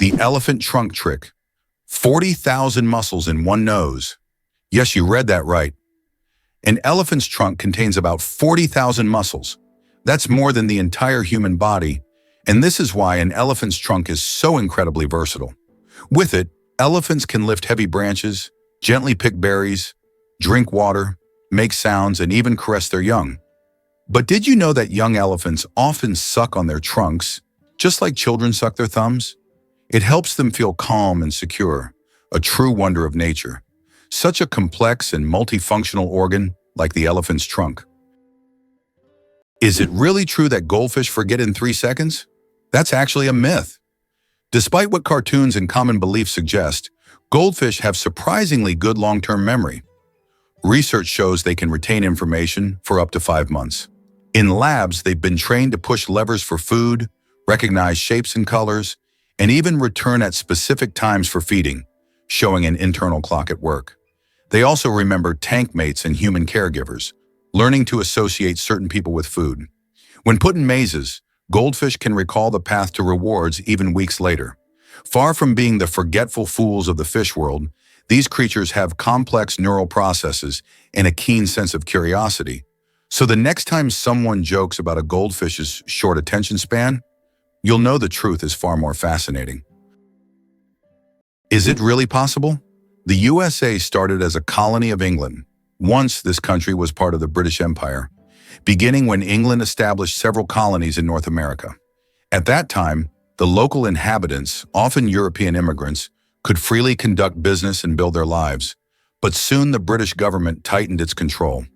The elephant trunk trick. 40,000 muscles in one nose. Yes, you read that right. An elephant's trunk contains about 40,000 muscles. That's more than the entire human body, and this is why an elephant's trunk is so incredibly versatile. With it, elephants can lift heavy branches, gently pick berries, drink water, make sounds, and even caress their young. But did you know that young elephants often suck on their trunks, just like children suck their thumbs? It helps them feel calm and secure, a true wonder of nature. Such a complex and multifunctional organ like the elephant's trunk. Is it really true that goldfish forget in 3 seconds? That's actually a myth. Despite what cartoons and common beliefs suggest, goldfish have surprisingly good long-term memory. Research shows they can retain information for up to 5 months. In labs, they've been trained to push levers for food, recognize shapes and colors, and even return at specific times for feeding, showing an internal clock at work. They also remember tank mates and human caregivers, learning to associate certain people with food. When put in mazes, goldfish can recall the path to rewards even weeks later. Far from being the forgetful fools of the fish world, these creatures have complex neural processes and a keen sense of curiosity. So the next time someone jokes about a goldfish's short attention span, you'll know the truth is far more fascinating. Is it really possible? The USA started as a colony of England. Once this country was part of the British Empire, beginning when England established several colonies in North America. At that time, the local inhabitants, often European immigrants, could freely conduct business and build their lives, but soon the British government tightened its control.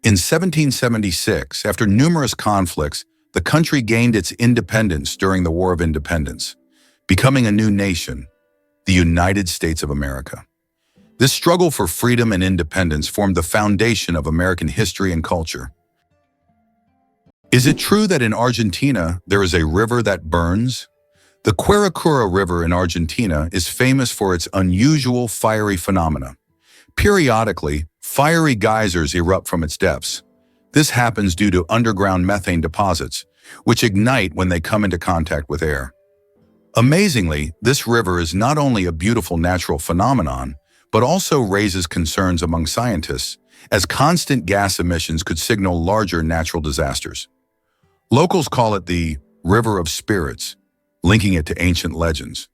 In 1776, after numerous conflicts, the country gained its independence during the War of Independence, becoming a new nation, the United States of America. This struggle for freedom and independence formed the foundation of American history and culture. Is it true that in Argentina there is a river that burns? The Quiricura River in Argentina is famous for its unusual fiery phenomena. Periodically, fiery geysers erupt from its depths. This happens due to underground methane deposits, which ignite when they come into contact with air. Amazingly, this river is not only a beautiful natural phenomenon, but also raises concerns among scientists, as constant gas emissions could signal larger natural disasters. Locals call it the River of Spirits, linking it to ancient legends.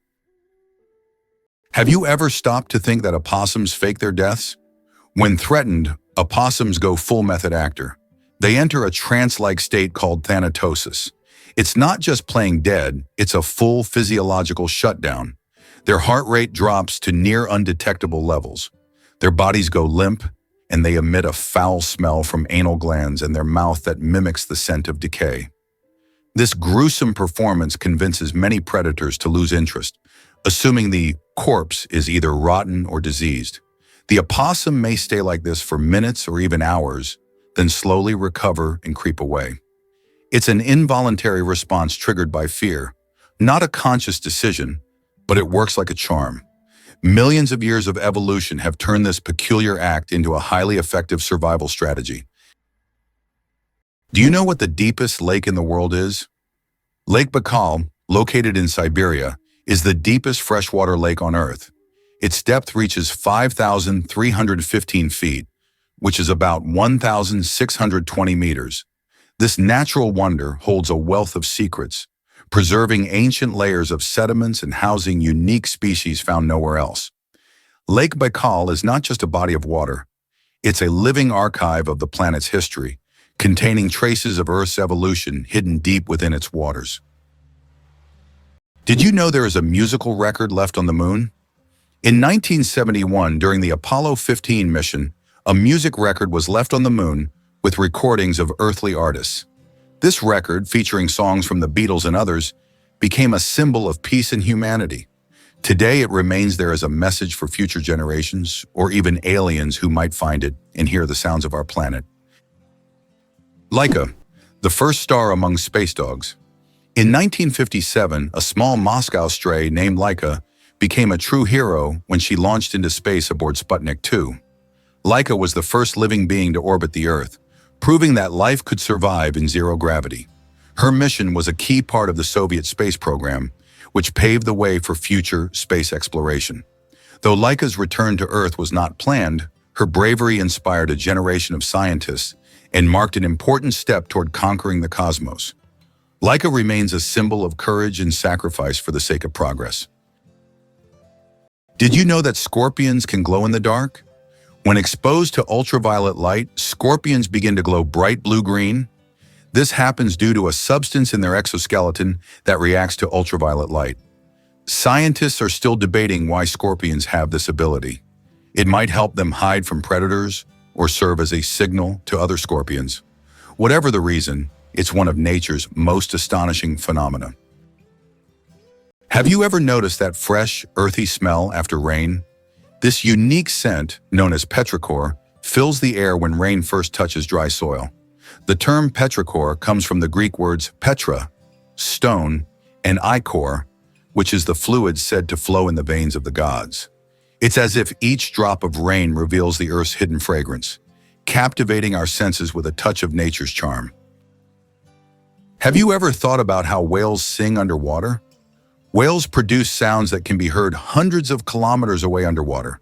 Have you ever stopped to think that opossums fake their deaths? When threatened, opossums go full method actor. They enter a trance-like state called thanatosis. It's not just playing dead, it's a full physiological shutdown. Their heart rate drops to near undetectable levels. Their bodies go limp, and they emit a foul smell from anal glands in their mouth that mimics the scent of decay. This gruesome performance convinces many predators to lose interest, assuming the corpse is either rotten or diseased. The opossum may stay like this for minutes or even hours, then slowly recover and creep away. It's an involuntary response triggered by fear, not a conscious decision, but it works like a charm. Millions of years of evolution have turned this peculiar act into a highly effective survival strategy. Do you know what the deepest lake in the world is? Lake Baikal, located in Siberia, is the deepest freshwater lake on Earth. Its depth reaches 5,315 feet, which is about 1,620 meters. This natural wonder holds a wealth of secrets, preserving ancient layers of sediments and housing unique species found nowhere else. Lake Baikal is not just a body of water. It's a living archive of the planet's history, containing traces of Earth's evolution hidden deep within its waters. Did you know there is a musical record left on the moon? In 1971, during the Apollo 15 mission, a music record was left on the moon with recordings of earthly artists. This record, featuring songs from the Beatles and others, became a symbol of peace and humanity. Today, it remains there as a message for future generations, or even aliens who might find it and hear the sounds of our planet. Leica, the first star among space dogs. In 1957, a small Moscow stray named Leica became a true hero when she launched into space aboard Sputnik 2. Leica was the first living being to orbit the Earth, proving that life could survive in zero gravity. Her mission was a key part of the Soviet space program, which paved the way for future space exploration. Though Leica's return to Earth was not planned, her bravery inspired a generation of scientists and marked an important step toward conquering the cosmos. Leica remains a symbol of courage and sacrifice for the sake of progress. Did you know that scorpions can glow in the dark? When exposed to ultraviolet light, scorpions begin to glow bright blue-green. This happens due to a substance in their exoskeleton that reacts to ultraviolet light. Scientists are still debating why scorpions have this ability. It might help them hide from predators or serve as a signal to other scorpions. Whatever the reason, it's one of nature's most astonishing phenomena. Have you ever noticed that fresh, earthy smell after rain? This unique scent, known as petrichor, fills the air when rain first touches dry soil. The term petrichor comes from the Greek words petra, stone, and ichor, which is the fluid said to flow in the veins of the gods. It's as if each drop of rain reveals the earth's hidden fragrance, captivating our senses with a touch of nature's charm. Have you ever thought about how whales sing underwater? Whales produce sounds that can be heard hundreds of kilometers away underwater.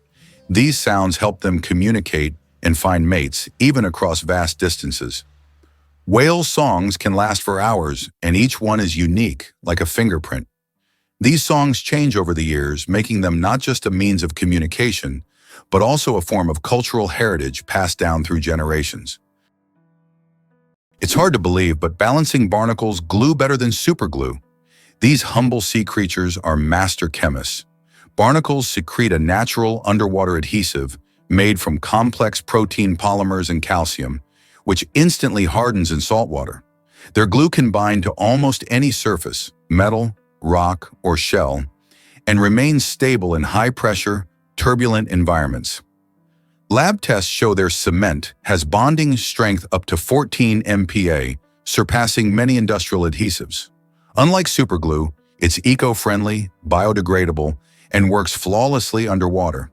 These sounds help them communicate and find mates, even across vast distances. Whale songs can last for hours, and each one is unique, like a fingerprint. These songs change over the years, making them not just a means of communication, but also a form of cultural heritage passed down through generations. It's hard to believe, but balancing barnacles glue better than superglue. These humble sea creatures are master chemists. Barnacles secrete a natural underwater adhesive made from complex protein polymers and calcium, which instantly hardens in salt water. Their glue can bind to almost any surface, metal, rock, or shell, and remains stable in high-pressure, turbulent environments. Lab tests show their cement has bonding strength up to 14 MPa, surpassing many industrial adhesives. Unlike superglue, it's eco-friendly, biodegradable, and works flawlessly underwater.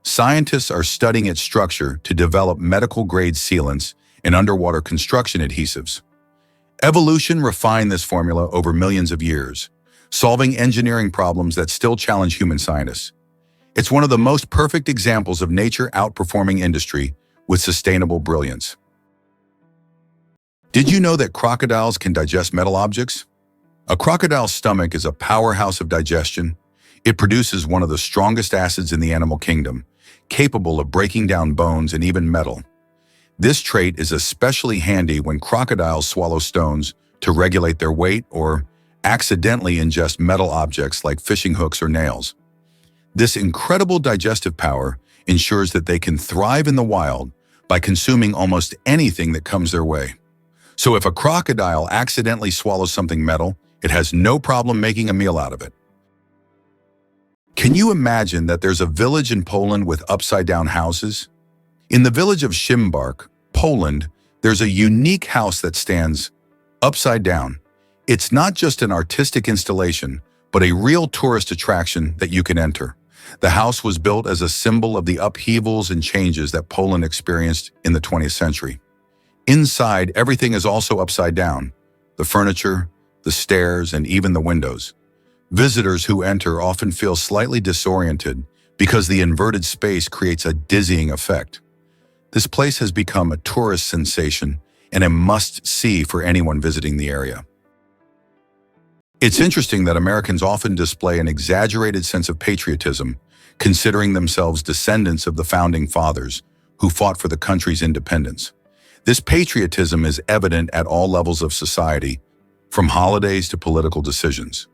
Scientists are studying its structure to develop medical-grade sealants and underwater construction adhesives. Evolution refined this formula over millions of years, solving engineering problems that still challenge human scientists. It's one of the most perfect examples of nature outperforming industry with sustainable brilliance. Did you know that crocodiles can digest metal objects? A crocodile's stomach is a powerhouse of digestion. It produces one of the strongest acids in the animal kingdom, capable of breaking down bones and even metal. This trait is especially handy when crocodiles swallow stones to regulate their weight or accidentally ingest metal objects like fishing hooks or nails. This incredible digestive power ensures that they can thrive in the wild by consuming almost anything that comes their way. So if a crocodile accidentally swallows something metal, it has no problem making a meal out of it. Can you imagine that there's a village in Poland with upside-down houses? In the village of Szymbark, Poland, there's a unique house that stands upside down. It's not just an artistic installation, but a real tourist attraction that you can enter. The house was built as a symbol of the upheavals and changes that Poland experienced in the 20th century. Inside, everything is also upside down: the furniture, the stairs, and even the windows. Visitors who enter often feel slightly disoriented because the inverted space creates a dizzying effect. This place has become a tourist sensation and a must-see for anyone visiting the area. It's interesting that Americans often display an exaggerated sense of patriotism, considering themselves descendants of the founding fathers who fought for the country's independence. This patriotism is evident at all levels of society, from holidays to political decisions.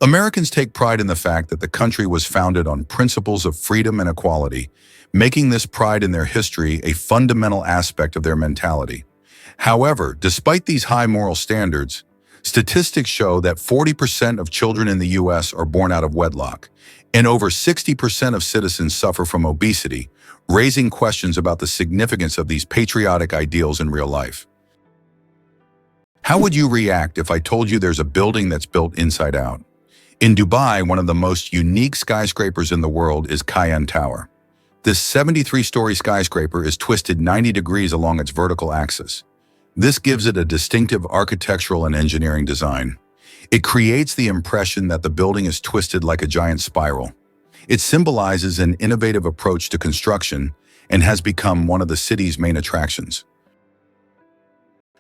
Americans take pride in the fact that the country was founded on principles of freedom and equality, making this pride in their history a fundamental aspect of their mentality. However, despite these high moral standards, statistics show that 40% of children in the U.S. are born out of wedlock, and over 60% of citizens suffer from obesity, raising questions about the significance of these patriotic ideals in real life. How would you react if I told you there's a building that's built inside out? In Dubai, one of the most unique skyscrapers in the world is Cayenne Tower. This 73-story skyscraper is twisted 90 degrees along its vertical axis. This gives it a distinctive architectural and engineering design. It creates the impression that the building is twisted like a giant spiral. It symbolizes an innovative approach to construction and has become one of the city's main attractions.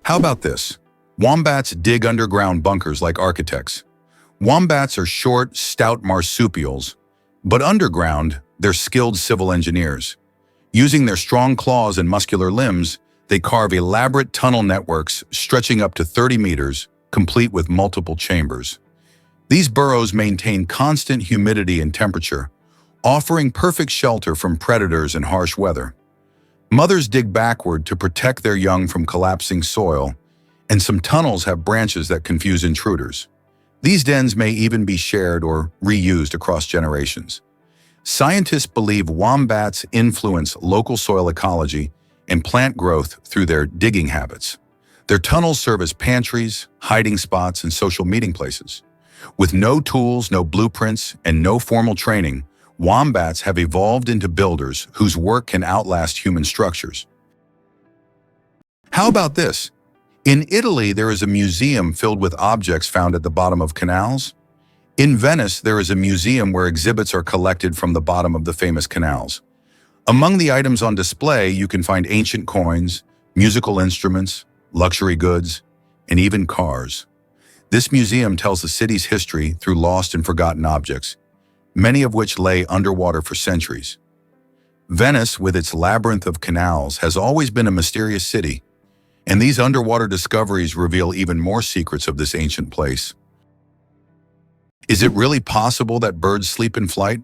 How about this? Wombats dig underground bunkers like architects. Wombats are short, stout marsupials, but underground, they're skilled civil engineers. Using their strong claws and muscular limbs, they carve elaborate tunnel networks stretching up to 30 meters, complete with multiple chambers. These burrows maintain constant humidity and temperature, offering perfect shelter from predators and harsh weather. Mothers dig backward to protect their young from collapsing soil, and some tunnels have branches that confuse intruders. These dens may even be shared or reused across generations. Scientists believe wombats influence local soil ecology and plant growth through their digging habits. Their tunnels serve as pantries, hiding spots, and social meeting places. With no tools, no blueprints, and no formal training, wombats have evolved into builders whose work can outlast human structures. How about this? In Italy, there is a museum filled with objects found at the bottom of canals. In Venice, there is a museum where exhibits are collected from the bottom of the famous canals. Among the items on display, you can find ancient coins, musical instruments, luxury goods, and even cars. This museum tells the city's history through lost and forgotten objects, many of which lay underwater for centuries. Venice, with its labyrinth of canals, has always been a mysterious city, and these underwater discoveries reveal even more secrets of this ancient place. Is it really possible that birds sleep in flight?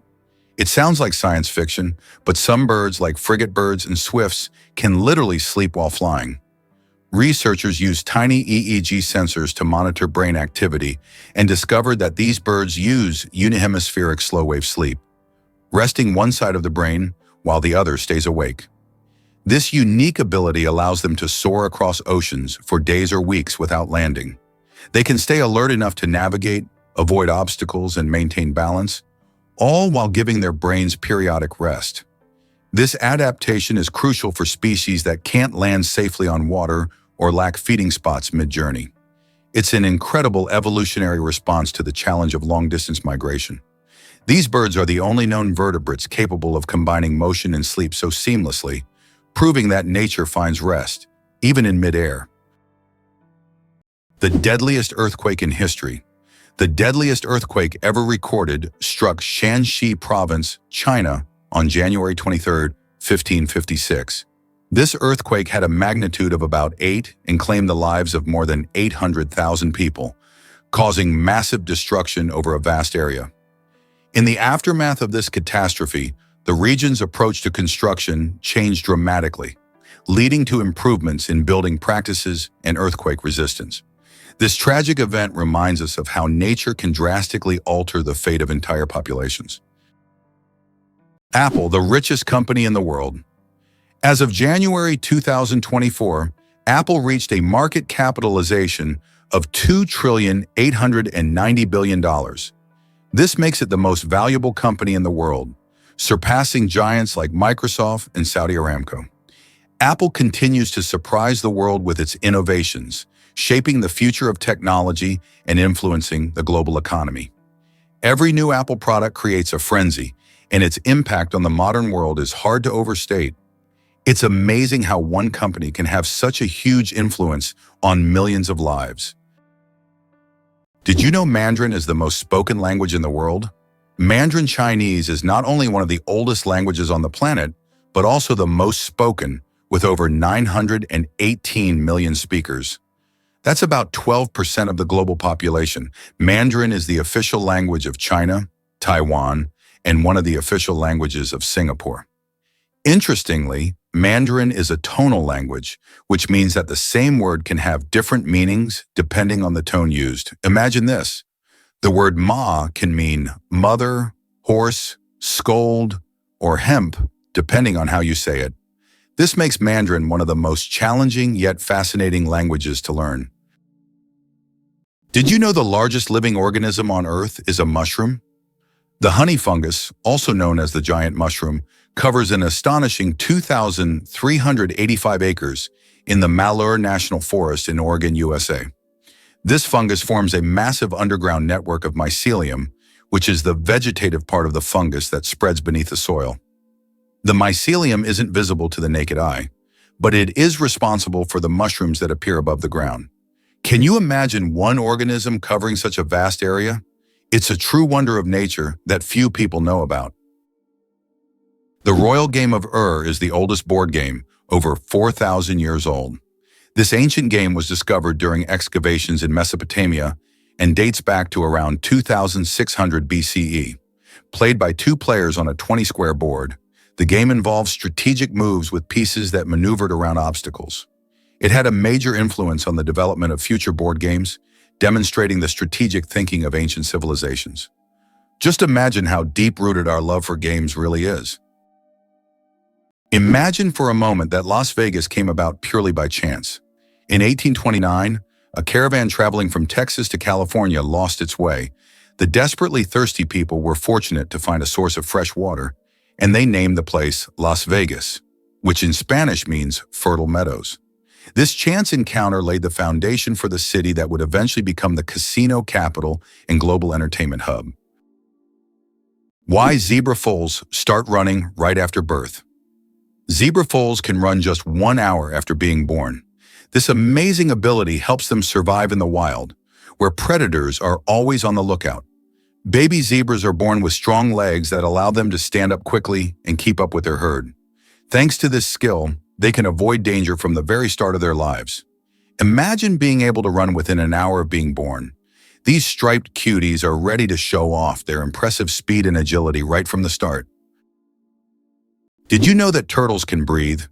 It sounds like science fiction, but some birds, like frigate birds and swifts, can literally sleep while flying. Researchers used tiny EEG sensors to monitor brain activity and discovered that these birds use unihemispheric slow-wave sleep, resting one side of the brain while the other stays awake. This unique ability allows them to soar across oceans for days or weeks without landing. They can stay alert enough to navigate, avoid obstacles, and maintain balance, all while giving their brains periodic rest. This adaptation is crucial for species that can't land safely on water or lack feeding spots mid-journey. It's an incredible evolutionary response to the challenge of long-distance migration. These birds are the only known vertebrates capable of combining motion and sleep so seamlessly, proving that nature finds rest, even in mid-air. The deadliest earthquake in history. The deadliest earthquake ever recorded struck Shanxi Province, China, on January 23, 1556. This earthquake had a magnitude of about 8 and claimed the lives of more than 800,000 people, causing massive destruction over a vast area. In the aftermath of this catastrophe, the region's approach to construction changed dramatically, leading to improvements in building practices and earthquake resistance. This tragic event reminds us of how nature can drastically alter the fate of entire populations. Apple, the richest company in the world. As of January 2024, Apple reached a market capitalization of $2,890 billion. This makes it the most valuable company in the world, surpassing giants like Microsoft and Saudi Aramco. Apple continues to surprise the world with its innovations, shaping the future of technology and influencing the global economy. Every new Apple product creates a frenzy, and its impact on the modern world is hard to overstate. It's amazing how one company can have such a huge influence on millions of lives. Did you know Mandarin is the most spoken language in the world? Mandarin Chinese is not only one of the oldest languages on the planet, but also the most spoken, with over 918 million speakers. That's about 12% of the global population. Mandarin is the official language of China, Taiwan, and one of the official languages of Singapore. Interestingly, Mandarin is a tonal language, which means that the same word can have different meanings depending on the tone used. Imagine this. The word ma can mean mother, horse, scold, or hemp, depending on how you say it. This makes Mandarin one of the most challenging yet fascinating languages to learn. Did you know the largest living organism on Earth is a mushroom? The honey fungus, also known as the giant mushroom, covers an astonishing 2,385 acres in the Malheur National Forest in Oregon, USA. This fungus forms a massive underground network of mycelium, which is the vegetative part of the fungus that spreads beneath the soil. The mycelium isn't visible to the naked eye, but it is responsible for the mushrooms that appear above the ground. Can you imagine one organism covering such a vast area? It's a true wonder of nature that few people know about. The royal game of is the oldest board game, over 4,000 years old. This ancient game was discovered during excavations in Mesopotamia and dates back to around 2600 BCE. Played by two players on a 20-square board, the game involved strategic moves with pieces that maneuvered around obstacles. It had a major influence on the development of future board games, demonstrating the strategic thinking of ancient civilizations. Just imagine how deep-rooted our love for games really is. Imagine for a moment that Las Vegas came about purely by chance. In 1829, a caravan traveling from Texas to California lost its way. The desperately thirsty people were fortunate to find a source of fresh water, and they named the place Las Vegas, which in Spanish means fertile meadows. This chance encounter laid the foundation for the city that would eventually become the casino capital and global entertainment hub. Why zebra foals start running right after birth. Zebra foals can run just 1 hour after being born. This amazing ability helps them survive in the wild, where predators are always on the lookout. Baby zebras are born with strong legs that allow them to stand up quickly and keep up with their herd. Thanks to this skill, they can avoid danger from the very start of their lives. Imagine being able to run within an hour of being born. These striped cuties are ready to show off their impressive speed and agility right from the start. Did you know that turtles can breathe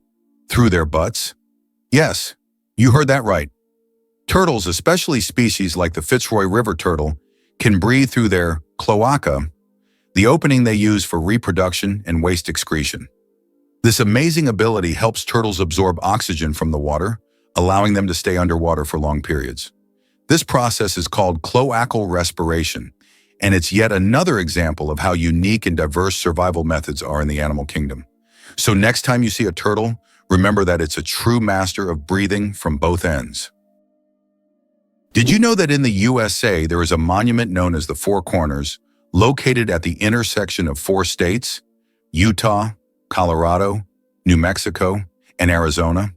through their butts? Yes, you heard that right. Turtles, especially species like the Fitzroy River turtle, can breathe through their cloaca, the opening they use for reproduction and waste excretion. This amazing ability helps turtles absorb oxygen from the water, allowing them to stay underwater for long periods. This process is called cloacal respiration, and it's yet another example of how unique and diverse survival methods are in the animal kingdom. So next time you see a turtle, remember that it's a true master of breathing from both ends. Did you know that in the USA there is a monument known as the Four Corners, located at the intersection of 4 states, Utah, Colorado, New Mexico, and Arizona?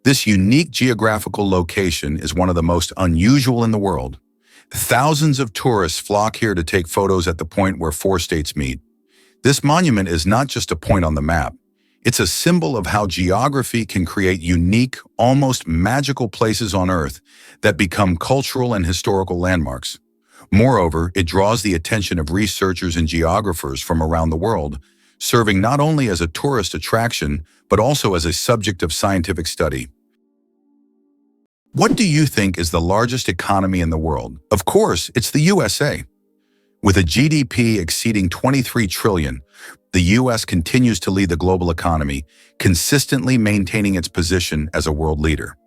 This unique geographical location is one of the most unusual in the world. Thousands of tourists flock here to take photos at the point where 4 states meet. This monument is not just a point on the map. It's a symbol of how geography can create unique, almost magical places on Earth that become cultural and historical landmarks. Moreover, it draws the attention of researchers and geographers from around the world, serving not only as a tourist attraction, but also as a subject of scientific study. What do you think is the largest economy in the world? Of course, it's the USA. With a GDP exceeding 23 trillion, the US continues to lead the global economy, consistently maintaining its position as a world leader.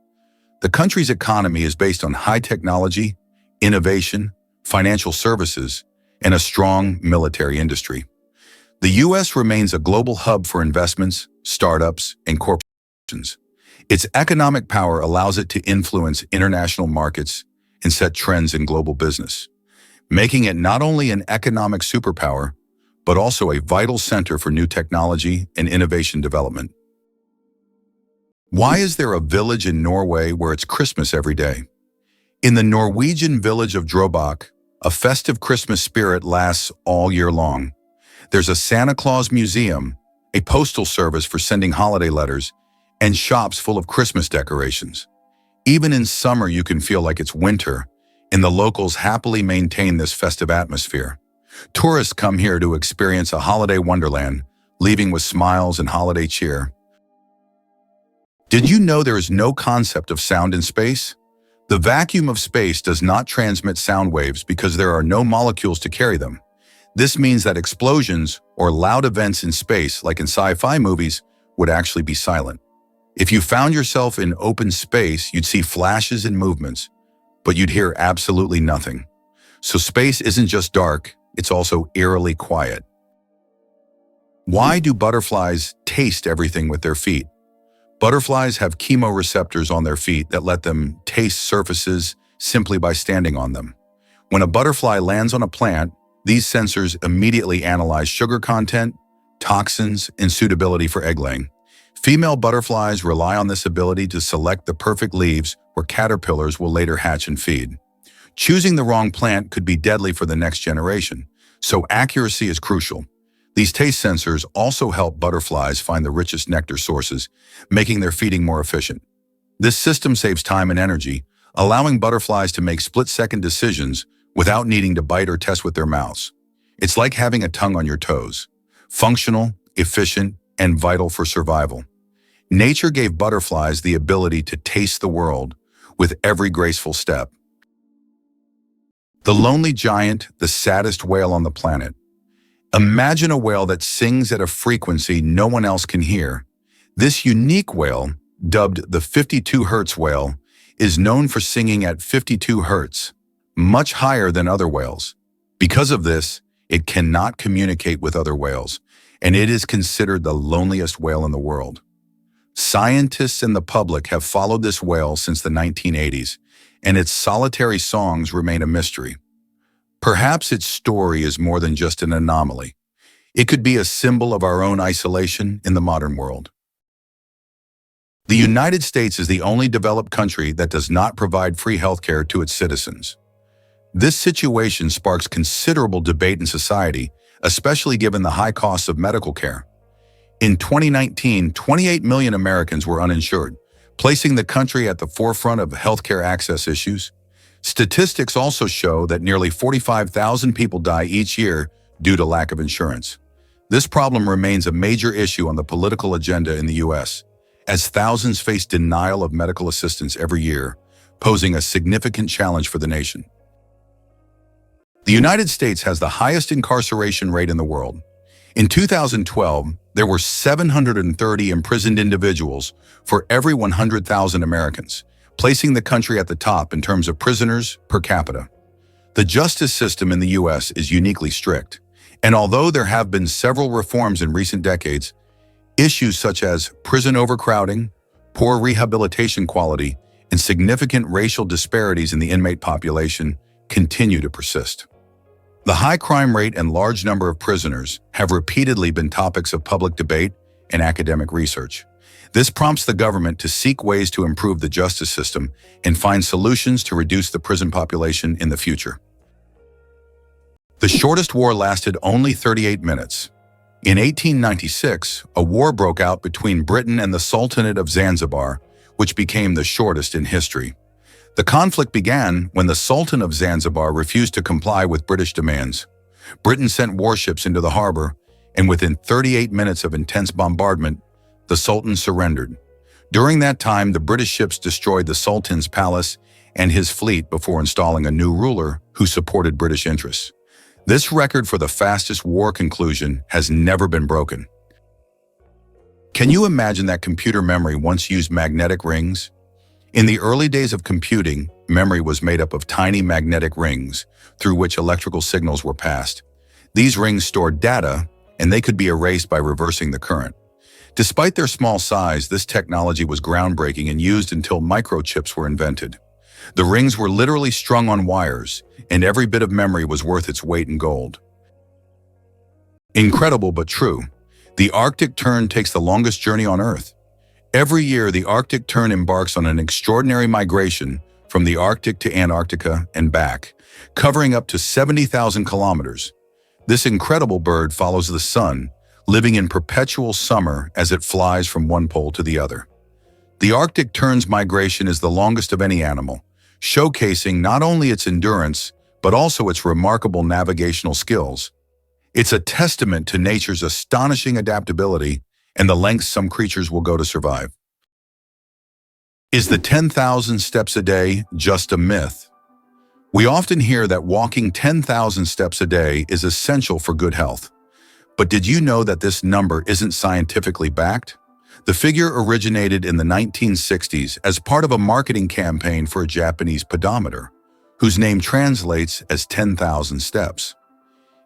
The country's economy is based on high technology, innovation, financial services, and a strong military industry. The US remains a global hub for investments, startups, and corporations. Its economic power allows it to influence international markets and set trends in global business, making it not only an economic superpower, but also a vital center for new technology and innovation development. Why is there a village in Norway where it's Christmas every day? In the Norwegian village of Droach, a festive Christmas spirit lasts all year long. There's a Santa Claus museum, a postal service for sending holiday letters, and shops full of Christmas decorations. Even in summer, you can feel like it's winter, and the locals happily maintain this festive atmosphere. Tourists come here to experience a holiday wonderland, leaving with smiles and holiday cheer. Did you know there is no concept of sound in space? The vacuum of space does not transmit sound waves because there are no molecules to carry them. This means that explosions or loud events in space, like in sci-fi movies, would actually be silent. If you found yourself in open space, you'd see flashes and movements, but you'd hear absolutely nothing. So space isn't just dark, it's also eerily quiet. Why do butterflies taste everything with their feet? Butterflies have chemoreceptors on their feet that let them taste surfaces, simply by standing on them. When a butterfly lands on a plant, these sensors immediately analyze sugar content, toxins, and suitability for egg laying. Female butterflies rely on this ability to select the perfect leaves where caterpillars will later hatch and feed. Choosing the wrong plant could be deadly for the next generation, so accuracy is crucial. These taste sensors also help butterflies find the richest nectar sources, making their feeding more efficient. This system saves time and energy, allowing butterflies to make split-second decisions without needing to bite or test with their mouths. It's like having a tongue on your toes. Functional, efficient, and vital for survival. Nature gave butterflies the ability to taste the world with every graceful step. The lonely giant, the saddest whale on the planet. Imagine a whale that sings at a frequency no one else can hear. This unique whale, dubbed the 52 Hz whale, is known for singing at 52 Hz, much higher than other whales. Because of this, it cannot communicate with other whales, and it is considered the loneliest whale in the world. Scientists and the public have followed this whale since the 1980s, and its solitary songs remain a mystery. Perhaps its story is more than just an anomaly. It could be a symbol of our own isolation in the modern world. The United States is the only developed country that does not provide free healthcare to its citizens. This situation sparks considerable debate in society, especially given the high costs of medical care. In 2019, 28 million Americans were uninsured, placing the country at the forefront of healthcare access issues. Statistics also show that nearly 45,000 people die each year due to lack of insurance. This problem remains a major issue on the political agenda in the U.S., as thousands face denial of medical assistance every year, posing a significant challenge for the nation. The United States has the highest incarceration rate in the world. In 2012, there were 730 imprisoned individuals for every 100,000 Americans, placing the country at the top in terms of prisoners per capita. The justice system in the U.S. is uniquely strict, and although there have been several reforms in recent decades, issues such as prison overcrowding, poor rehabilitation quality, and significant racial disparities in the inmate population continue to persist. The high crime rate and large number of prisoners have repeatedly been topics of public debate and academic research. This prompts the government to seek ways to improve the justice system and find solutions to reduce the prison population in the future. The shortest war lasted only 38 minutes. In 1896, a war broke out between Britain and the Sultanate of Zanzibar, which became the shortest in history. The conflict began when the Sultan of Zanzibar refused to comply with British demands. Britain sent warships into the harbor, and within 38 minutes of intense bombardment, the Sultan surrendered. During that time, the British ships destroyed the Sultan's palace and his fleet before installing a new ruler who supported British interests. This record for the fastest war conclusion has never been broken. Can you imagine that computer memory once used magnetic rings? In the early days of computing, memory was made up of tiny magnetic rings through which electrical signals were passed. These rings stored data, and they could be erased by reversing the current. Despite their small size, this technology was groundbreaking and used until microchips were invented. The rings were literally strung on wires, and every bit of memory was worth its weight in gold. Incredible but true. The Arctic tern takes the longest journey on Earth. Every year, the Arctic tern embarks on an extraordinary migration from the Arctic to Antarctica and back, covering up to 70,000 kilometers. This incredible bird follows the sun, living in perpetual summer as it flies from one pole to the other. The Arctic tern's migration is the longest of any animal, showcasing not only its endurance, but also its remarkable navigational skills. It's a testament to nature's astonishing adaptability and the lengths some creatures will go to survive. Is the 10,000 steps a day just a myth? We often hear that walking 10,000 steps a day is essential for good health. But did you know that this number isn't scientifically backed? The figure originated in the 1960s as part of a marketing campaign for a Japanese pedometer, whose name translates as 10,000 steps.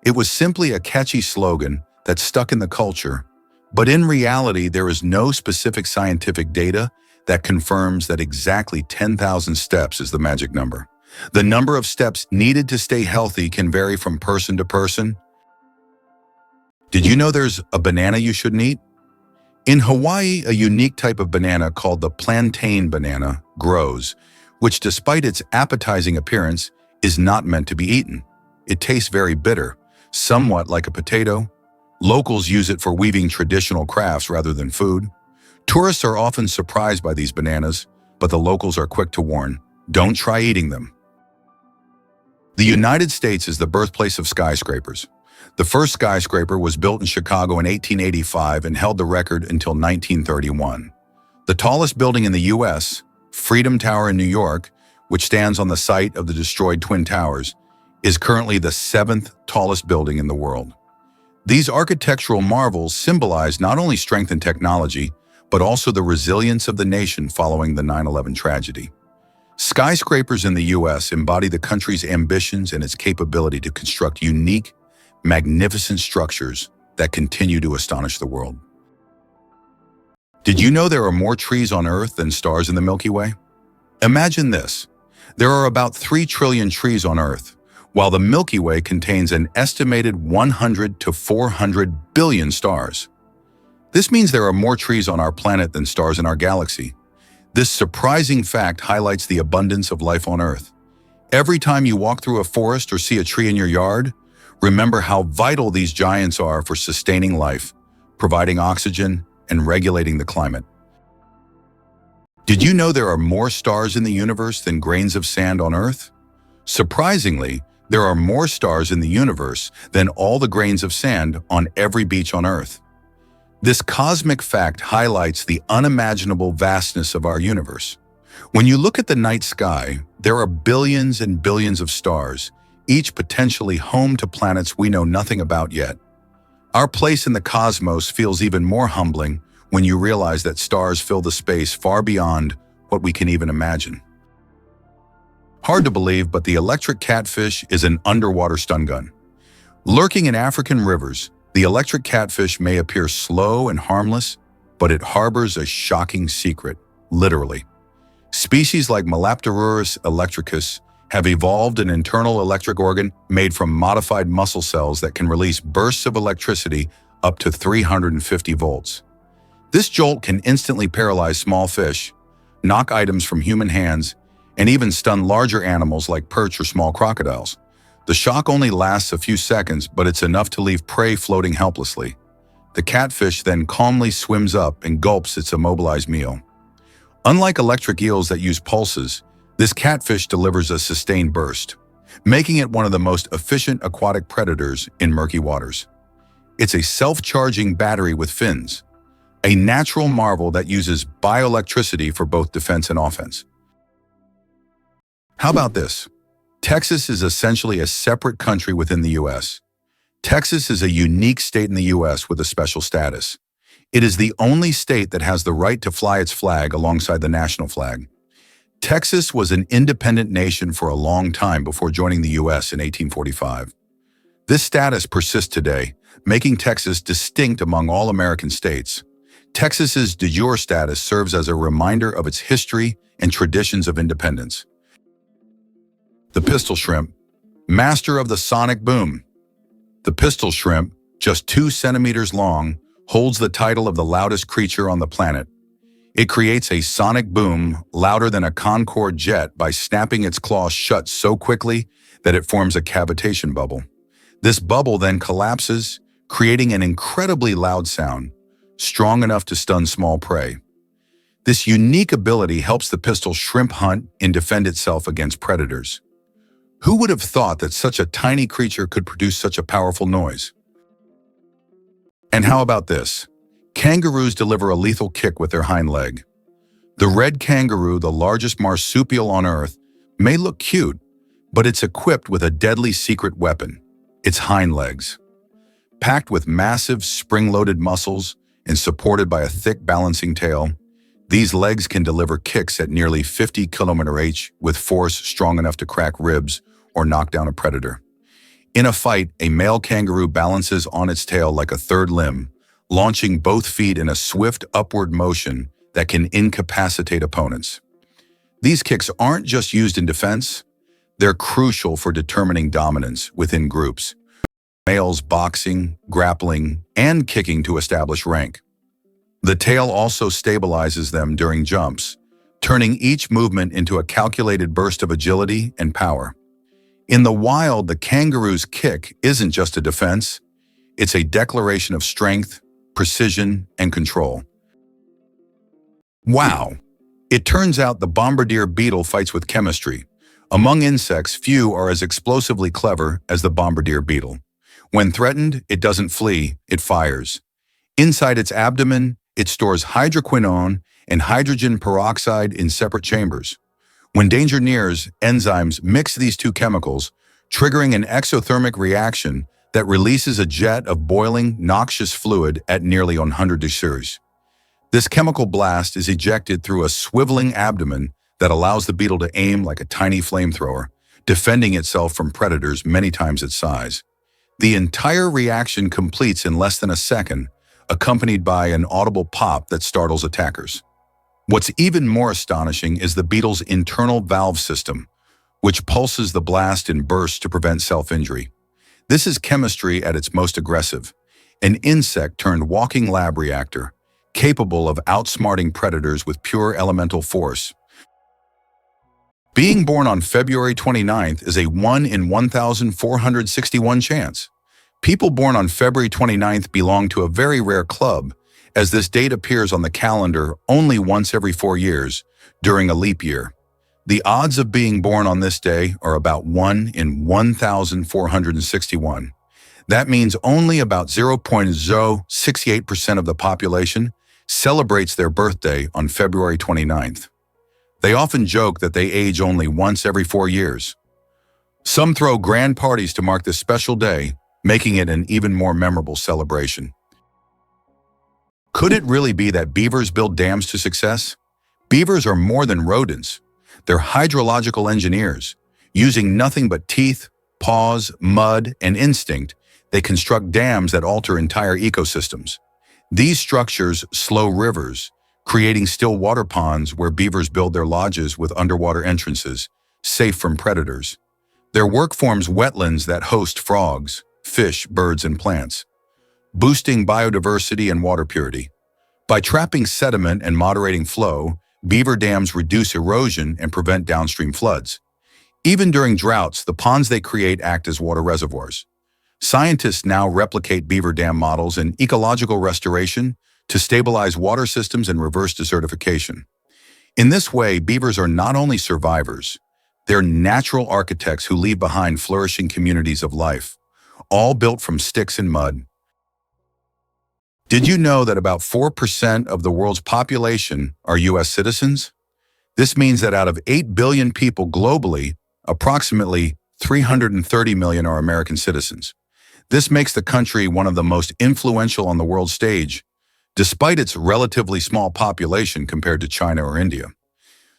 It was simply a catchy slogan that stuck in the culture, but in reality, there is no specific scientific data that confirms that exactly 10,000 steps is the magic number. The number of steps needed to stay healthy can vary from person to person. Did you know there's a banana you shouldn't eat? In Hawaii, a unique type of banana called the plantain banana grows, which despite its appetizing appearance, is not meant to be eaten. It tastes very bitter, somewhat like a potato. Locals use it for weaving traditional crafts rather than food. Tourists are often surprised by these bananas, but the locals are quick to warn, don't try eating them. The United States is the birthplace of skyscrapers. The first skyscraper was built in Chicago in 1885 and held the record until 1931. The tallest building in the U.S., Freedom Tower in New York, which stands on the site of the destroyed Twin Towers, is currently the 7th tallest building in the world. These architectural marvels symbolize not only strength and technology, but also the resilience of the nation following the 9/11 tragedy. Skyscrapers in the U.S. embody the country's ambitions and its capability to construct unique, magnificent structures that continue to astonish the world. Did you know there are more trees on Earth than stars in the Milky Way? Imagine this. There are about 3 trillion trees on Earth, while the Milky Way contains an estimated 100 to 400 billion stars. This means there are more trees on our planet than stars in our galaxy. This surprising fact highlights the abundance of life on Earth. Every time you walk through a forest or see a tree in your yard, remember how vital these giants are for sustaining life, providing oxygen, and regulating the climate. Did you know there are more stars in the universe than grains of sand on Earth? Surprisingly, there are more stars in the universe than all the grains of sand on every beach on Earth. This cosmic fact highlights the unimaginable vastness of our universe. When you look at the night sky, there are billions and billions of stars, each potentially home to planets we know nothing about yet. Our place in the cosmos feels even more humbling when you realize that stars fill the space far beyond what we can even imagine. Hard to believe, but the electric catfish is an underwater stun gun. Lurking in African rivers, the electric catfish may appear slow and harmless, but it harbors a shocking secret, literally. Species like Melapterurus electricus have evolved an internal electric organ made from modified muscle cells that can release bursts of electricity up to 350 volts. This jolt can instantly paralyze small fish, knock items from human hands, and even stun larger animals like perch or small crocodiles. The shock only lasts a few seconds, but it's enough to leave prey floating helplessly. The catfish then calmly swims up and gulps its immobilized meal. Unlike electric eels that use pulses, this catfish delivers a sustained burst, making it one of the most efficient aquatic predators in murky waters. It's a self-charging battery with fins, a natural marvel that uses bioelectricity for both defense and offense. How about this? Texas is essentially a separate country within the U.S. Texas is a unique state in the U.S. with a special status. It is the only state that has the right to fly its flag alongside the national flag. Texas was an independent nation for a long time before joining the U.S. in 1845. This status persists today, making Texas distinct among all American states. Texas's de jure status serves as a reminder of its history and traditions of independence. The pistol shrimp, master of the sonic boom. The pistol shrimp, just 2 centimeters long, holds the title of the loudest creature on the planet. It creates a sonic boom louder than a Concorde jet by snapping its claws shut so quickly that it forms a cavitation bubble. This bubble then collapses, creating an incredibly loud sound, strong enough to stun small prey. This unique ability helps the pistol shrimp hunt and defend itself against predators. Who would have thought that such a tiny creature could produce such a powerful noise? And how about this? Kangaroos deliver a lethal kick with their hind leg. The red kangaroo, the largest marsupial on Earth, may look cute, but it's equipped with a deadly secret weapon, its hind legs. Packed with massive spring-loaded muscles and supported by a thick balancing tail, these legs can deliver kicks at nearly 50 km/h with force strong enough to crack ribs or knock down a predator. In a fight, a male kangaroo balances on its tail like a third limb, launching both feet in a swift upward motion that can incapacitate opponents. These kicks aren't just used in defense, They're crucial for determining dominance within groups. Males boxing, grappling, and kicking to establish rank. The tail also stabilizes them during jumps, turning each movement into a calculated burst of agility and power. In the wild, the kangaroo's kick isn't just a defense, it's a declaration of strength, precision, and control. Wow! It turns out the Bombardier Beetle fights with chemistry. Among insects, few are as explosively clever as the Bombardier Beetle. When threatened, it doesn't flee, it fires. Inside its abdomen, it stores hydroquinone and hydrogen peroxide in separate chambers. When danger nears, enzymes mix these two chemicals, triggering an exothermic reaction that releases a jet of boiling, noxious fluid at nearly 100 degrees. This chemical blast is ejected through a swiveling abdomen that allows the beetle to aim like a tiny flamethrower, defending itself from predators many times its size. The entire reaction completes in less than a second, accompanied by an audible pop that startles attackers. What's even more astonishing is the beetle's internal valve system, which pulses the blast in bursts to prevent self-injury. This is chemistry at its most aggressive, an insect-turned-walking lab reactor, capable of outsmarting predators with pure elemental force. Being born on February 29th is a 1 in 1,461 chance. People born on February 29th belong to a very rare club, as this date appears on the calendar only once every 4 years, during a leap year. The odds of being born on this day are about 1 in 1,461. That means only about 0.068% of the population celebrates their birthday on February 29th. They often joke that they age only once every 4 years. Some throw grand parties to mark this special day, making it an even more memorable celebration. Could it really be that beavers build dams to success? Beavers are more than rodents. They're hydrological engineers. Using nothing but teeth, paws, mud, and instinct, they construct dams that alter entire ecosystems. These structures slow rivers, creating still water ponds where beavers build their lodges with underwater entrances, safe from predators. Their work forms wetlands that host frogs, fish, birds, and plants, boosting biodiversity and water purity. By trapping sediment and moderating flow, beaver dams reduce erosion and prevent downstream floods. Even during droughts, the ponds they create act as water reservoirs. Scientists now replicate beaver dam models in ecological restoration to stabilize water systems and reverse desertification. In this way, beavers are not only survivors, they're natural architects who leave behind flourishing communities of life, all built from sticks and mud. Did you know that about 4% of the world's population are U.S. citizens? This means that out of 8 billion people globally, approximately 330 million are American citizens. This makes the country one of the most influential on the world stage, despite its relatively small population compared to China or India.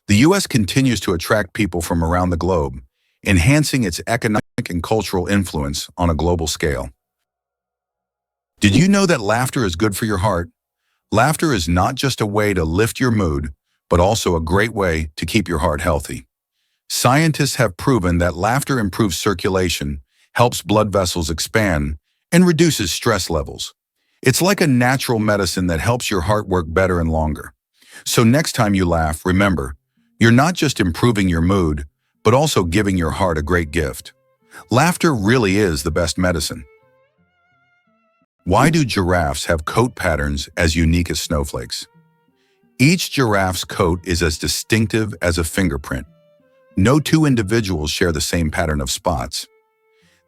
The U.S. continues to attract people from around the globe, enhancing its economic and cultural influence on a global scale. Did you know that laughter is good for your heart? Laughter is not just a way to lift your mood, but also a great way to keep your heart healthy. Scientists have proven that laughter improves circulation, helps blood vessels expand, and reduces stress levels. It's like a natural medicine that helps your heart work better and longer. So next time you laugh, remember, you're not just improving your mood, but also giving your heart a great gift. Laughter really is the best medicine. Why do giraffes have coat patterns as unique as snowflakes? Each giraffe's coat is as distinctive as a fingerprint. No two individuals share the same pattern of spots.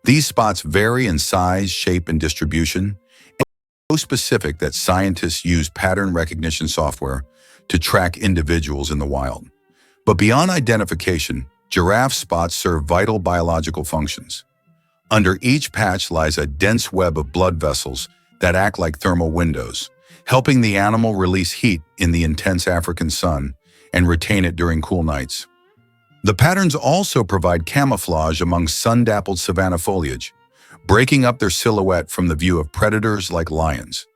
These spots vary in size, shape, and distribution, and are so specific that scientists use pattern recognition software to track individuals in the wild. But beyond identification, giraffe spots serve vital biological functions. Under each patch lies a dense web of blood vessels that act like thermal windows, helping the animal release heat in the intense African sun and retain it during cool nights. The patterns also provide camouflage among sun-dappled savanna foliage, breaking up their silhouette from the view of predators like lions.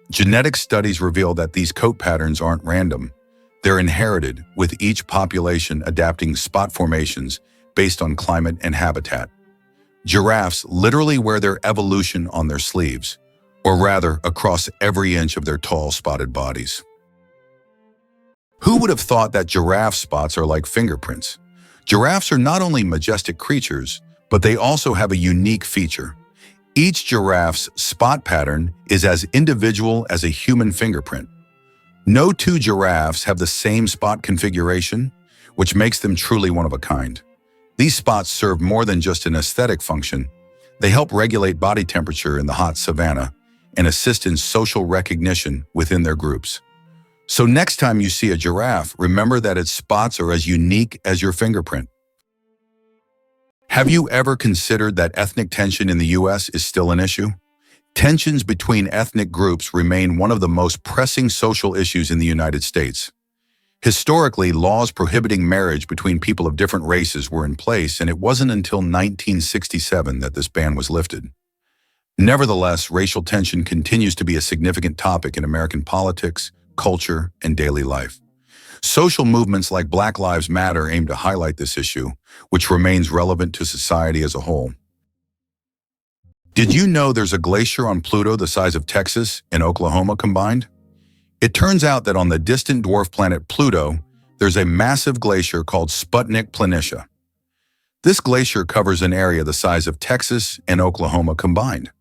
Genetic studies reveal that these coat patterns aren't random. They're inherited, with each population adapting spot formations based on climate and habitat. Giraffes literally wear their evolution on their sleeves, or rather, across every inch of their tall, spotted bodies. Who would have thought that giraffe spots are like fingerprints? Giraffes are not only majestic creatures, but they also have a unique feature. Each giraffe's spot pattern is as individual as a human fingerprint. No two giraffes have the same spot configuration, which makes them truly one of a kind. These spots serve more than just an aesthetic function. They help regulate body temperature in the hot savanna and assist in social recognition within their groups. So next time you see a giraffe, remember that its spots are as unique as your fingerprint. Have you ever considered that ethnic tension in the US is still an issue? Tensions between ethnic groups remain one of the most pressing social issues in the United States. Historically, laws prohibiting marriage between people of different races were in place, and it wasn't until 1967 that this ban was lifted. Nevertheless, racial tension continues to be a significant topic in American politics, culture, and daily life. Social movements like Black Lives Matter aim to highlight this issue, which remains relevant to society as a whole. Did you know there's a glacier on Pluto the size of Texas and Oklahoma combined? It turns out that on the distant dwarf planet Pluto, there's a massive glacier called Sputnik Planitia. This glacier covers an area the size of Texas and Oklahoma combined.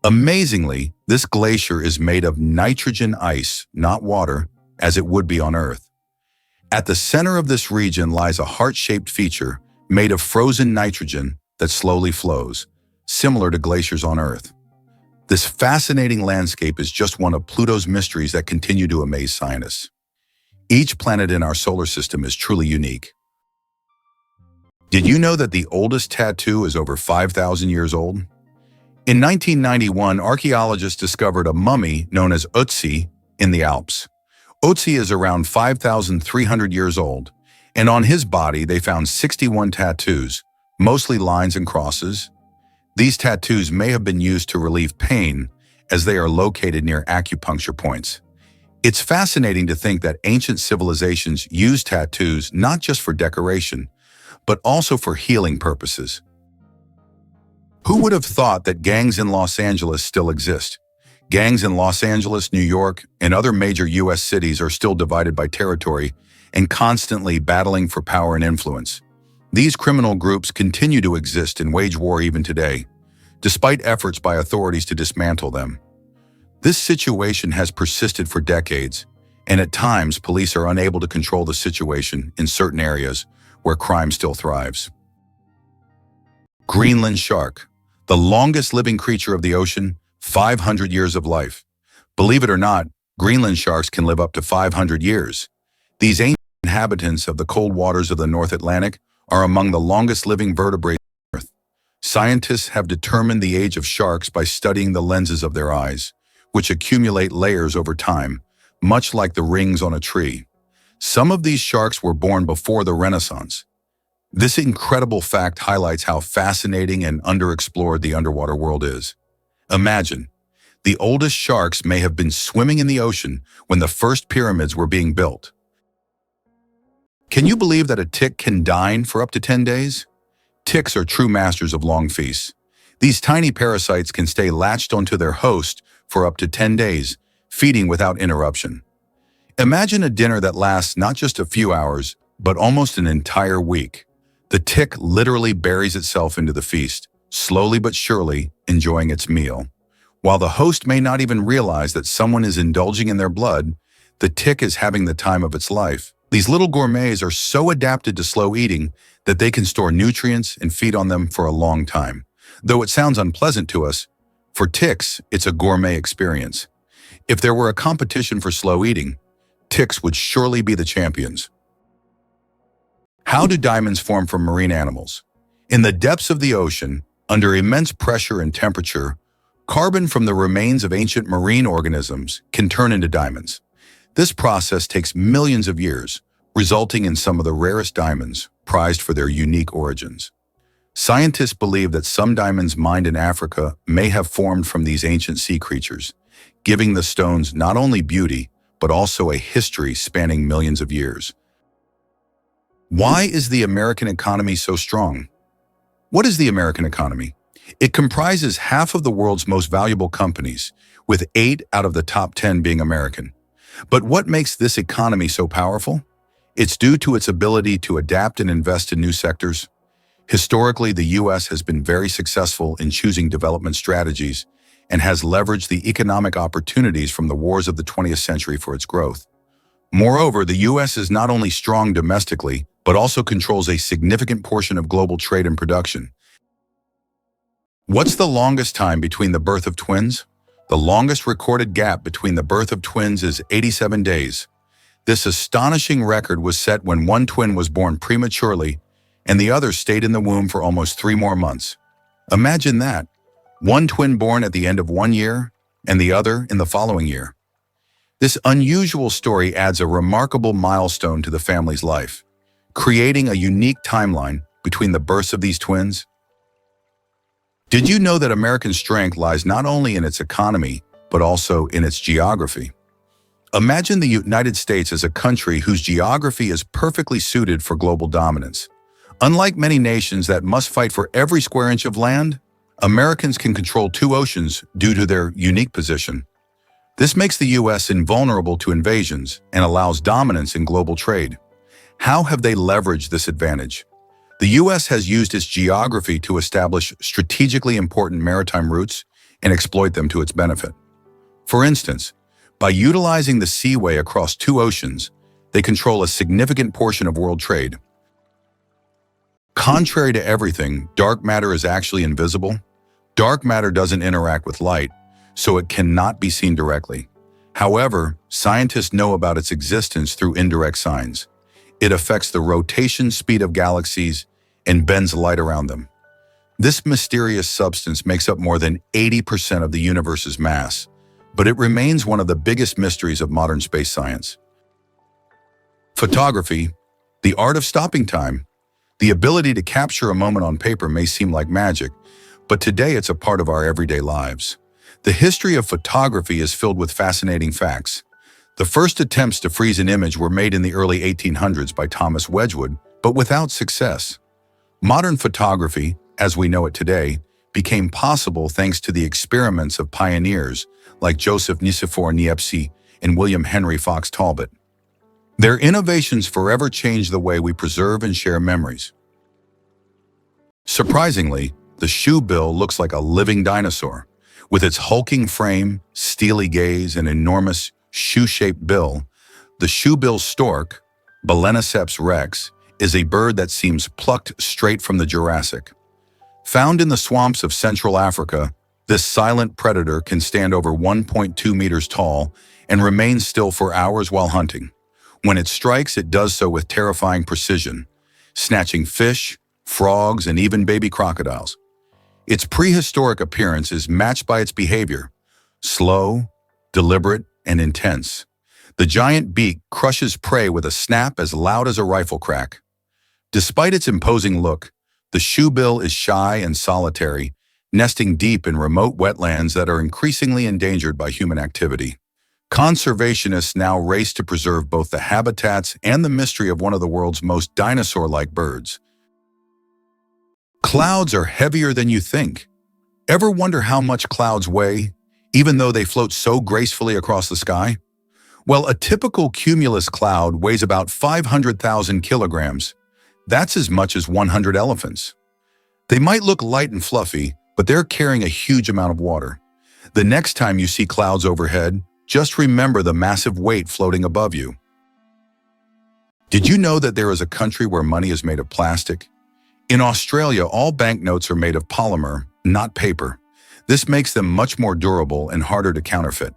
Amazingly, this glacier is made of nitrogen ice, not water, as it would be on Earth. At the center of this region lies a heart-shaped feature made of frozen nitrogen that slowly flows, similar to glaciers on Earth. This fascinating landscape is just one of Pluto's mysteries that continue to amaze scientists. Each planet in our solar system is truly unique. Did you know that the oldest tattoo is over 5,000 years old? In 1991, archaeologists discovered a mummy known as Ötzi in the Alps. Ötzi is around 5,300 years old, and on his body they found 61 tattoos, mostly lines and crosses. These tattoos may have been used to relieve pain, as they are located near acupuncture points. It's fascinating to think that ancient civilizations used tattoos not just for decoration, but also for healing purposes. Who would have thought that gangs in Los Angeles still exist? Gangs in Los Angeles, New York, and other major U.S. cities are still divided by territory and constantly battling for power and influence. These criminal groups continue to exist and wage war even today, despite efforts by authorities to dismantle them. This situation has persisted for decades, and at times police are unable to control the situation in certain areas where crime still thrives. Greenland Shark, the longest living creature of the ocean, 500 years of life. Believe it or not, Greenland sharks can live up to 500 years. These ancient inhabitants of the cold waters of the North Atlantic are among the longest living vertebrates on Earth. Scientists have determined the age of sharks by studying the lenses of their eyes, which accumulate layers over time, much like the rings on a tree. Some of these sharks were born before the Renaissance. This incredible fact highlights how fascinating and underexplored the underwater world is. Imagine, the oldest sharks may have been swimming in the ocean when the first pyramids were being built. Can you believe that a tick can dine for up to 10 days? Ticks are true masters of long feasts. These tiny parasites can stay latched onto their host for up to 10 days, feeding without interruption. Imagine a dinner that lasts not just a few hours, but almost an entire week. The tick literally buries itself into the feast, slowly but surely enjoying its meal. While the host may not even realize that someone is indulging in their blood, the tick is having the time of its life. These little gourmets are so adapted to slow eating that they can store nutrients and feed on them for a long time. Though it sounds unpleasant to us, for ticks, it's a gourmet experience. If there were a competition for slow eating, ticks would surely be the champions. How do diamonds form from marine animals? In the depths of the ocean, under immense pressure and temperature, carbon from the remains of ancient marine organisms can turn into diamonds. This process takes millions of years, resulting in some of the rarest diamonds, prized for their unique origins. Scientists believe that some diamonds mined in Africa may have formed from these ancient sea creatures, giving the stones not only beauty, but also a history spanning millions of years. Why is the American economy so strong? What is the American economy? It comprises half of the world's most valuable companies, with 8 out of the top 10 being American. But what makes this economy so powerful? It's due to its ability to adapt and invest in new sectors. Historically, the U.S. has been very successful in choosing development strategies and has leveraged the economic opportunities from the wars of the 20th century for its growth. Moreover, the U.S. is not only strong domestically, but also controls a significant portion of global trade and production. What's the longest time between the birth of twins? The longest recorded gap between the birth of twins is 87 days. This astonishing record was set when one twin was born prematurely and the other stayed in the womb for almost 3 more months. Imagine that. One twin born at the end of 1 year and the other in the following year. This unusual story adds a remarkable milestone to the family's life, creating a unique timeline between the births of these twins. Did you know that American strength lies not only in its economy, but also in its geography? Imagine the United States as a country whose geography is perfectly suited for global dominance. Unlike many nations that must fight for every square inch of land, Americans can control 2 oceans due to their unique position. This makes the U.S. invulnerable to invasions and allows dominance in global trade. How have they leveraged this advantage? The U.S. has used its geography to establish strategically important maritime routes and exploit them to its benefit. For instance, by utilizing the seaway across 2 oceans, they control a significant portion of world trade. Contrary to everything, dark matter is actually invisible. Dark matter doesn't interact with light, so it cannot be seen directly. However, scientists know about its existence through indirect signs. It affects the rotation speed of galaxies and bends light around them. This mysterious substance makes up more than 80% of the universe's mass, but it remains one of the biggest mysteries of modern space science. Photography, the art of stopping time. The ability to capture a moment on paper may seem like magic, but today it's a part of our everyday lives. The history of photography is filled with fascinating facts. The first attempts to freeze an image were made in the early 1800s by Thomas Wedgwood, but without success. Modern photography, as we know it today, became possible thanks to the experiments of pioneers like Joseph Nicephore Niepce and William Henry Fox Talbot. Their innovations forever changed the way we preserve and share memories. Surprisingly, the shoebill looks like a living dinosaur. With its hulking frame, steely gaze, and enormous shoe-shaped bill, the shoebill stork, Baleniceps rex, is a bird that seems plucked straight from the Jurassic. Found in the swamps of Central Africa, this silent predator can stand over 1.2 meters tall and remain still for hours while hunting. When it strikes, it does so with terrifying precision, snatching fish, frogs, and even baby crocodiles. Its prehistoric appearance is matched by its behavior, slow, deliberate, and intense. The giant beak crushes prey with a snap as loud as a rifle crack. Despite its imposing look, the shoebill is shy and solitary, nesting deep in remote wetlands that are increasingly endangered by human activity. Conservationists now race to preserve both the habitats and the mystery of one of the world's most dinosaur-like birds. Clouds are heavier than you think. Ever wonder how much clouds weigh, even though they float so gracefully across the sky? Well, a typical cumulus cloud weighs about 500,000 kilograms. That's as much as 100 elephants. They might look light and fluffy, but they're carrying a huge amount of water. The next time you see clouds overhead, just remember the massive weight floating above you. Did you know that there is a country where money is made of plastic? In Australia, all banknotes are made of polymer, not paper. This makes them much more durable and harder to counterfeit.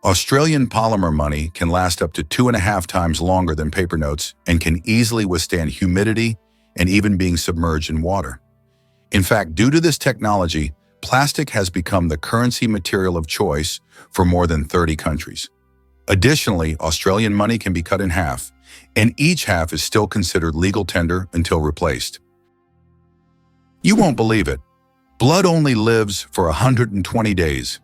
Australian polymer money can last up to 2.5 times longer than paper notes and can easily withstand humidity and even being submerged in water. In fact, due to this technology, plastic has become the currency material of choice for more than 30 countries. Additionally, Australian money can be cut in half, and each half is still considered legal tender until replaced. You won't believe it. Blood only lives for 120 days.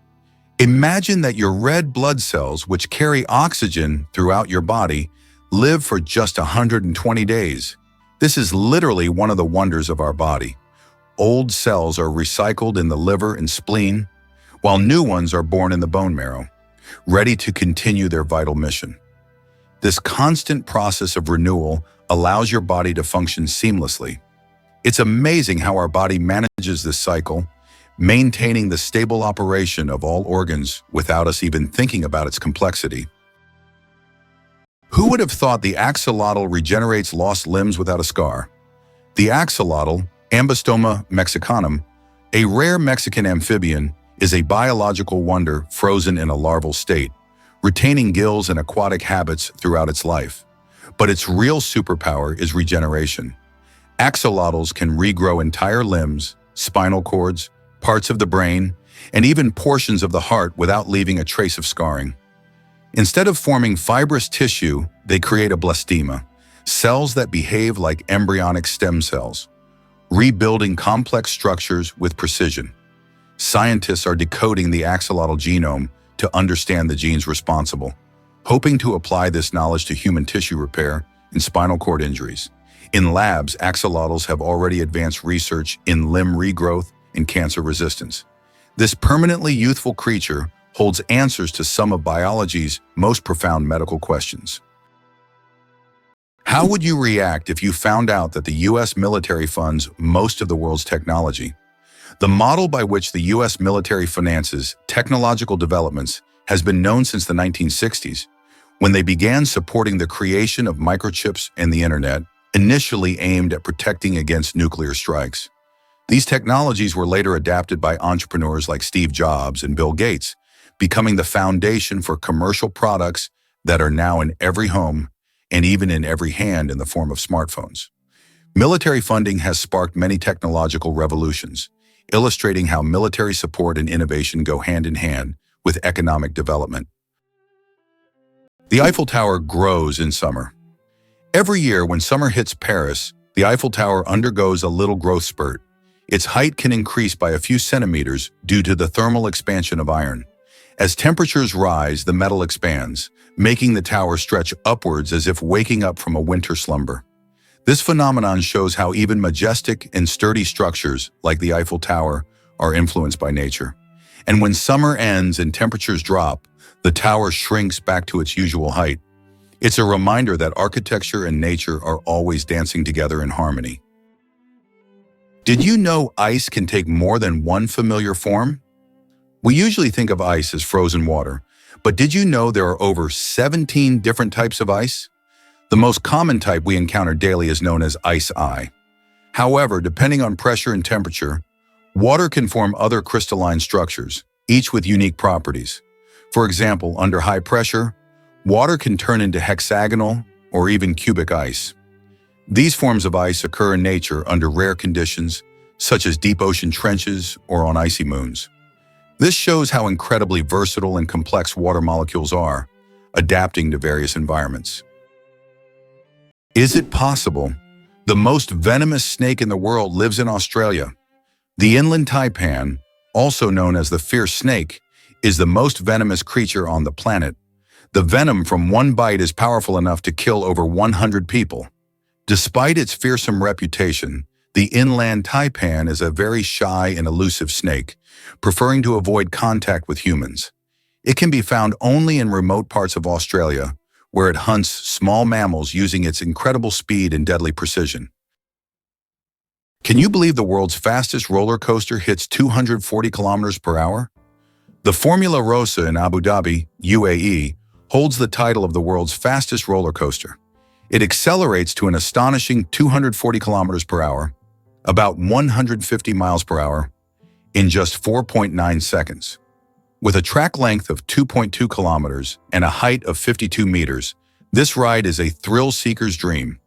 Imagine that your red blood cells, which carry oxygen throughout your body, live for just 120 days. This is literally one of the wonders of our body. Old cells are recycled in the liver and spleen, while new ones are born in the bone marrow, ready to continue their vital mission. This constant process of renewal allows your body to function seamlessly. It's amazing how our body manages this cycle, maintaining the stable operation of all organs without us even thinking about its complexity. Who would have thought the axolotl regenerates lost limbs without a scar? The axolotl, Ambystoma mexicanum, a rare Mexican amphibian, is a biological wonder frozen in a larval state, retaining gills and aquatic habits throughout its life. But its real superpower is regeneration. Axolotls can regrow entire limbs, spinal cords, parts of the brain, and even portions of the heart without leaving a trace of scarring. Instead of forming fibrous tissue, they create a blastema, cells that behave like embryonic stem cells, rebuilding complex structures with precision. Scientists are decoding the axolotl genome to understand the genes responsible, hoping to apply this knowledge to human tissue repair and spinal cord injuries. In labs, axolotls have already advanced research in limb regrowth and cancer resistance. This permanently youthful creature holds answers to some of biology's most profound medical questions. How would you react if you found out that the U.S. military funds most of the world's technology? The model by which the U.S. military finances technological developments has been known since the 1960s, when they began supporting the creation of microchips and the internet, initially aimed at protecting against nuclear strikes. These technologies were later adapted by entrepreneurs like Steve Jobs and Bill Gates, becoming the foundation for commercial products that are now in every home and even in every hand in the form of smartphones. Military funding has sparked many technological revolutions, illustrating how military support and innovation go hand in hand with economic development. The Eiffel Tower grows in summer. Every year when summer hits Paris, the Eiffel Tower undergoes a little growth spurt. Its height can increase by a few centimeters due to the thermal expansion of iron. As temperatures rise, the metal expands, making the tower stretch upwards as if waking up from a winter slumber. This phenomenon shows how even majestic and sturdy structures, like the Eiffel Tower, are influenced by nature. And when summer ends and temperatures drop, the tower shrinks back to its usual height. It's a reminder that architecture and nature are always dancing together in harmony. Did you know ice can take more than one familiar form? We usually think of ice as frozen water, but did you know there are over 17 different types of ice? The most common type we encounter daily is known as ice. However, depending on pressure and temperature, water can form other crystalline structures, each with unique properties. For example, under high pressure, water can turn into hexagonal or even cubic ice. These forms of ice occur in nature under rare conditions, such as deep ocean trenches or on icy moons. This shows how incredibly versatile and complex water molecules are, adapting to various environments. Is it possible? The most venomous snake in the world lives in Australia. The inland taipan, also known as the fierce snake, is the most venomous creature on the planet. The venom from one bite is powerful enough to kill over 100 people. Despite its fearsome reputation, the inland taipan is a very shy and elusive snake, preferring to avoid contact with humans. It can be found only in remote parts of Australia, where it hunts small mammals using its incredible speed and deadly precision. Can you believe the world's fastest roller coaster hits 240 kilometers per hour? The Formula Rossa in Abu Dhabi, UAE, holds the title of the world's fastest roller coaster. It accelerates to an astonishing 240 kilometers per hour, about 150 miles per hour, in just 4.9 seconds. With a track length of 2.2 kilometers and a height of 52 meters, this ride is a thrill-seeker's dream.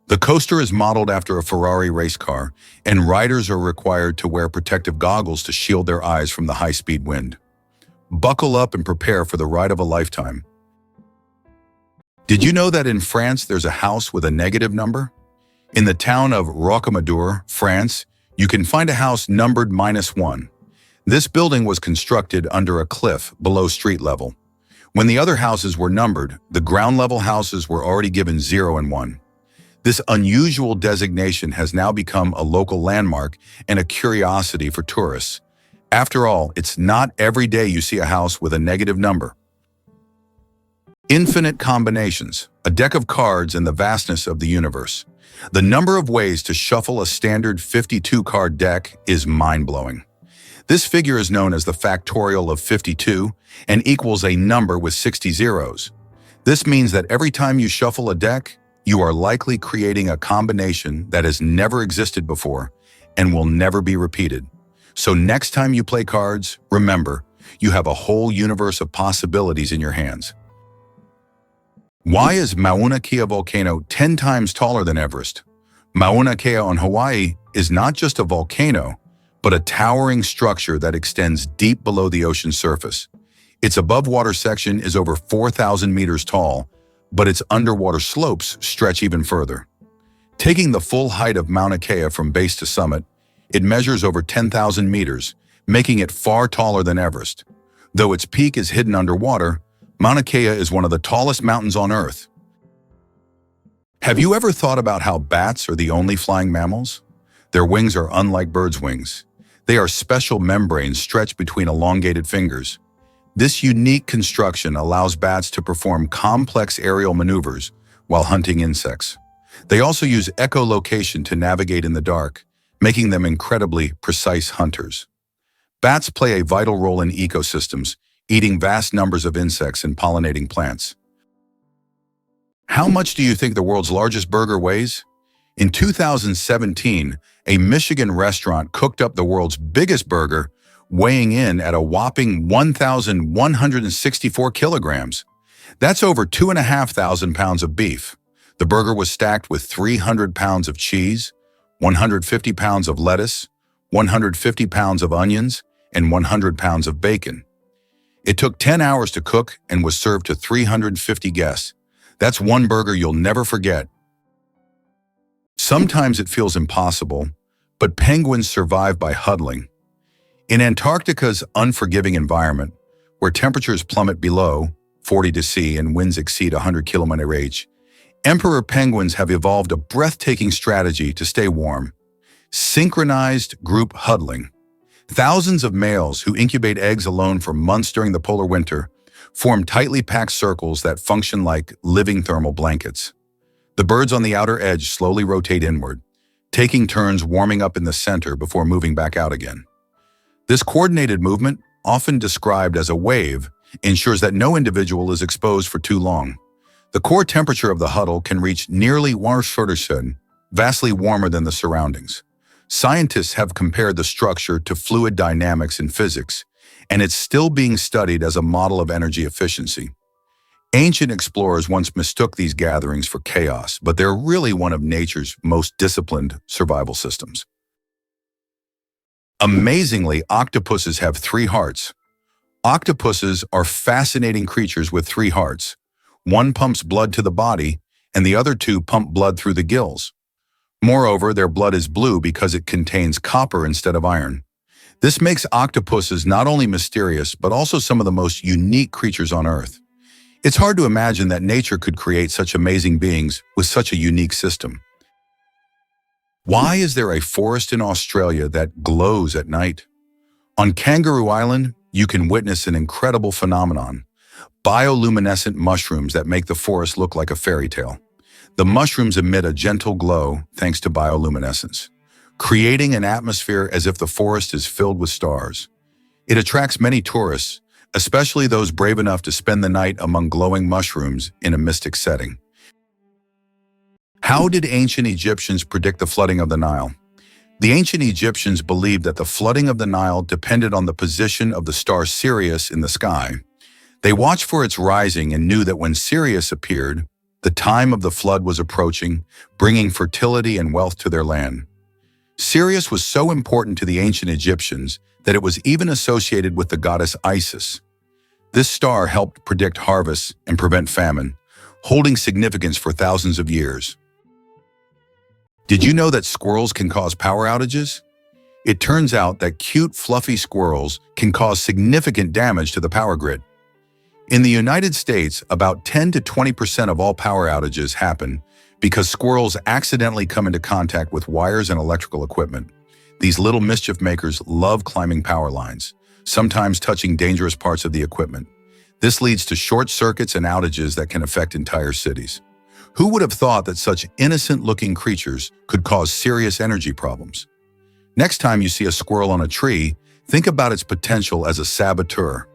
The coaster is modeled after a Ferrari race car, and riders are required to wear protective goggles to shield their eyes from the high-speed wind. Buckle up and prepare for the ride of a lifetime. Did you know that in France there's a house with a negative number? In the town of Rocamadour, France, you can find a house numbered -1. This building was constructed under a cliff below street level. When the other houses were numbered, the ground-level houses were already given 0 and 1. This unusual designation has now become a local landmark and a curiosity for tourists. After all, it's not every day you see a house with a negative number. Infinite combinations, a deck of cards in the vastness of the universe. The number of ways to shuffle a standard 52-card deck is mind-blowing. This figure is known as the factorial of 52 and equals a number with 60 zeros. This means that every time you shuffle a deck, you are likely creating a combination that has never existed before and will never be repeated. So next time you play cards, remember, you have a whole universe of possibilities in your hands. Why is Mauna Kea volcano 10 times taller than Everest? Mauna Kea on Hawaii is not just a volcano, but a towering structure that extends deep below the ocean's surface. Its above-water section is over 4,000 meters tall, but its underwater slopes stretch even further. Taking the full height of Mauna Kea from base to summit, it measures over 10,000 meters, making it far taller than Everest. Though its peak is hidden underwater, Mauna Kea is one of the tallest mountains on Earth. Have you ever thought about how bats are the only flying mammals? Their wings are unlike birds' wings. They are special membranes stretched between elongated fingers. This unique construction allows bats to perform complex aerial maneuvers while hunting insects. They also use echolocation to navigate in the dark, making them incredibly precise hunters. Bats play a vital role in ecosystems, eating vast numbers of insects and pollinating plants. How much do you think the world's largest burger weighs? In 2017, a Michigan restaurant cooked up the world's biggest burger, weighing in at a whopping 1,164 kilograms. That's over 2,500 pounds of beef. The burger was stacked with 300 pounds of cheese, 150 pounds of lettuce, 150 pounds of onions, and 100 pounds of bacon. It took 10 hours to cook and was served to 350 guests. That's one burger you'll never forget. Sometimes it feels impossible, but penguins survive by huddling. In Antarctica's unforgiving environment, where temperatures plummet below 40 to C and winds exceed 100 km/h, emperor penguins have evolved a breathtaking strategy to stay warm: synchronized group huddling. Thousands of males who incubate eggs alone for months during the polar winter form tightly packed circles that function like living thermal blankets. The birds on the outer edge slowly rotate inward, taking turns warming up in the center before moving back out again. This coordinated movement, often described as a wave, ensures that no individual is exposed for too long. The core temperature of the huddle can reach nearly 1°C, vastly warmer than the surroundings. Scientists have compared the structure to fluid dynamics in physics, and it's still being studied as a model of energy efficiency. Ancient explorers once mistook these gatherings for chaos, but they're really one of nature's most disciplined survival systems. Amazingly, octopuses have 3 hearts. Octopuses are fascinating creatures with 3 hearts. One pumps blood to the body, and the other 2 pump blood through the gills. Moreover, their blood is blue because it contains copper instead of iron. This makes octopuses not only mysterious, but also some of the most unique creatures on Earth. It's hard to imagine that nature could create such amazing beings with such a unique system. Why is there a forest in Australia that glows at night? On Kangaroo Island, you can witness an incredible phenomenon: bioluminescent mushrooms that make the forest look like a fairy tale. The mushrooms emit a gentle glow thanks to bioluminescence, creating an atmosphere as if the forest is filled with stars. It attracts many tourists, especially those brave enough to spend the night among glowing mushrooms in a mystic setting. How did ancient Egyptians predict the flooding of the Nile? The ancient Egyptians believed that the flooding of the Nile depended on the position of the star Sirius in the sky. They watched for its rising and knew that when Sirius appeared, the time of the flood was approaching, bringing fertility and wealth to their land. Sirius was so important to the ancient Egyptians that it was even associated with the goddess Isis. This star helped predict harvests and prevent famine, holding significance for thousands of years. Did you know that squirrels can cause power outages? It turns out that cute, fluffy squirrels can cause significant damage to the power grid. In the United States, about 10 to 20% of all power outages happen because squirrels accidentally come into contact with wires and electrical equipment. These little mischief makers love climbing power lines, sometimes touching dangerous parts of the equipment. This leads to short circuits and outages that can affect entire cities. Who would have thought that such innocent-looking creatures could cause serious energy problems? Next time you see a squirrel on a tree, think about its potential as a saboteur.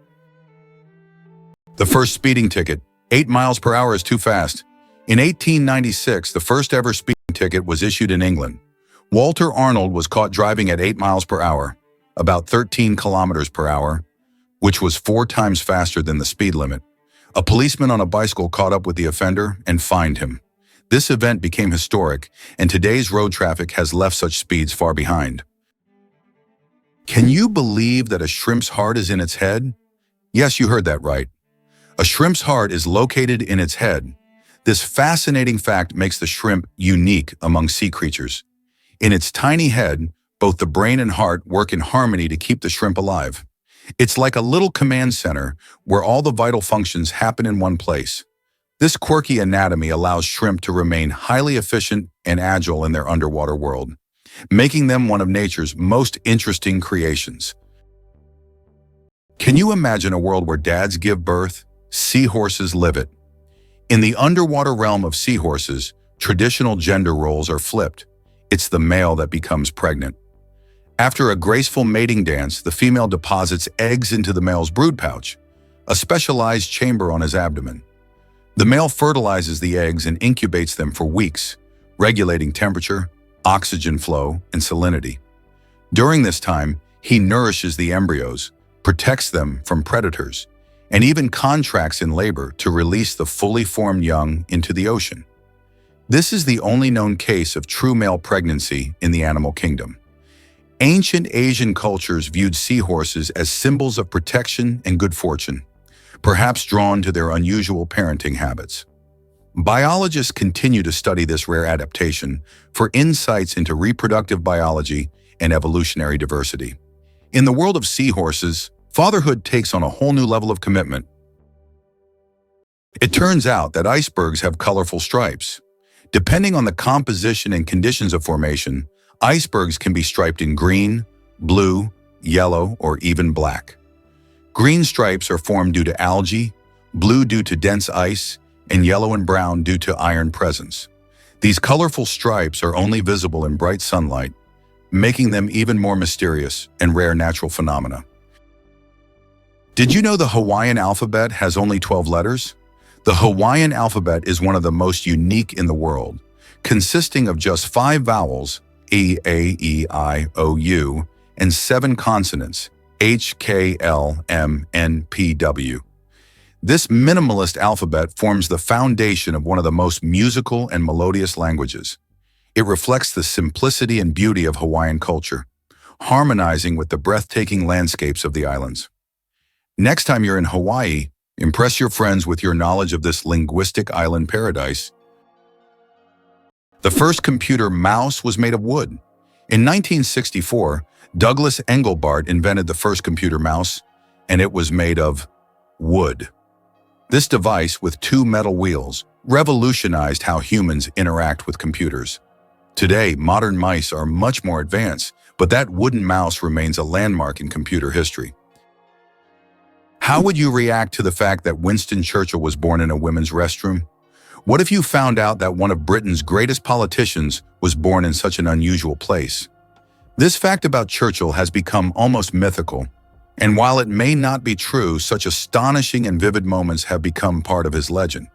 The first speeding ticket. 8 miles per hour is too fast. In 1896, the first ever speeding ticket was issued in England. Walter Arnold was caught driving at 8 miles per hour, about 13 kilometers per hour, which was 4 times faster than the speed limit. A policeman on a bicycle caught up with the offender and fined him. This event became historic, and today's road traffic has left such speeds far behind. Can you believe that a shrimp's heart is in its head? Yes, you heard that right. A shrimp's heart is located in its head. This fascinating fact makes the shrimp unique among sea creatures. In its tiny head, both the brain and heart work in harmony to keep the shrimp alive. It's like a little command center where all the vital functions happen in one place. This quirky anatomy allows shrimp to remain highly efficient and agile in their underwater world, making them one of nature's most interesting creations. Can you imagine a world where dads give birth, seahorses live it? In the underwater realm of seahorses, traditional gender roles are flipped. It's the male that becomes pregnant. After a graceful mating dance, the female deposits eggs into the male's brood pouch, a specialized chamber on his abdomen. The male fertilizes the eggs and incubates them for weeks, regulating temperature, oxygen flow, and salinity. During this time, he nourishes the embryos, protects them from predators, and even contracts in labor to release the fully formed young into the ocean. This is the only known case of true male pregnancy in the animal kingdom. Ancient Asian cultures viewed seahorses as symbols of protection and good fortune, perhaps drawn to their unusual parenting habits. Biologists continue to study this rare adaptation for insights into reproductive biology and evolutionary diversity. In the world of seahorses, fatherhood takes on a whole new level of commitment. It turns out that icebergs have colorful stripes. Depending on the composition and conditions of formation, icebergs can be striped in green, blue, yellow, or even black. Green stripes are formed due to algae, blue due to dense ice, and yellow and brown due to iron presence. These colorful stripes are only visible in bright sunlight, making them even more mysterious and rare natural phenomena. Did you know the Hawaiian alphabet has only 12 letters? The Hawaiian alphabet is one of the most unique in the world, consisting of just 5 vowels, E, A, E, I, O, U, and 7 consonants, H, K, L, M, N, P, W. This minimalist alphabet forms the foundation of one of the most musical and melodious languages. It reflects the simplicity and beauty of Hawaiian culture, harmonizing with the breathtaking landscapes of the islands. Next time you're in Hawaii, impress your friends with your knowledge of this linguistic island paradise. The first computer mouse was made of wood. In 1964, Douglas Engelbart invented the first computer mouse, and it was made of wood. This device, with 2 metal wheels, revolutionized how humans interact with computers. Today, modern mice are much more advanced, but that wooden mouse remains a landmark in computer history. How would you react to the fact that Winston Churchill was born in a women's restroom? What if you found out that one of Britain's greatest politicians was born in such an unusual place? This fact about Churchill has become almost mythical, and while it may not be true, such astonishing and vivid moments have become part of his legend.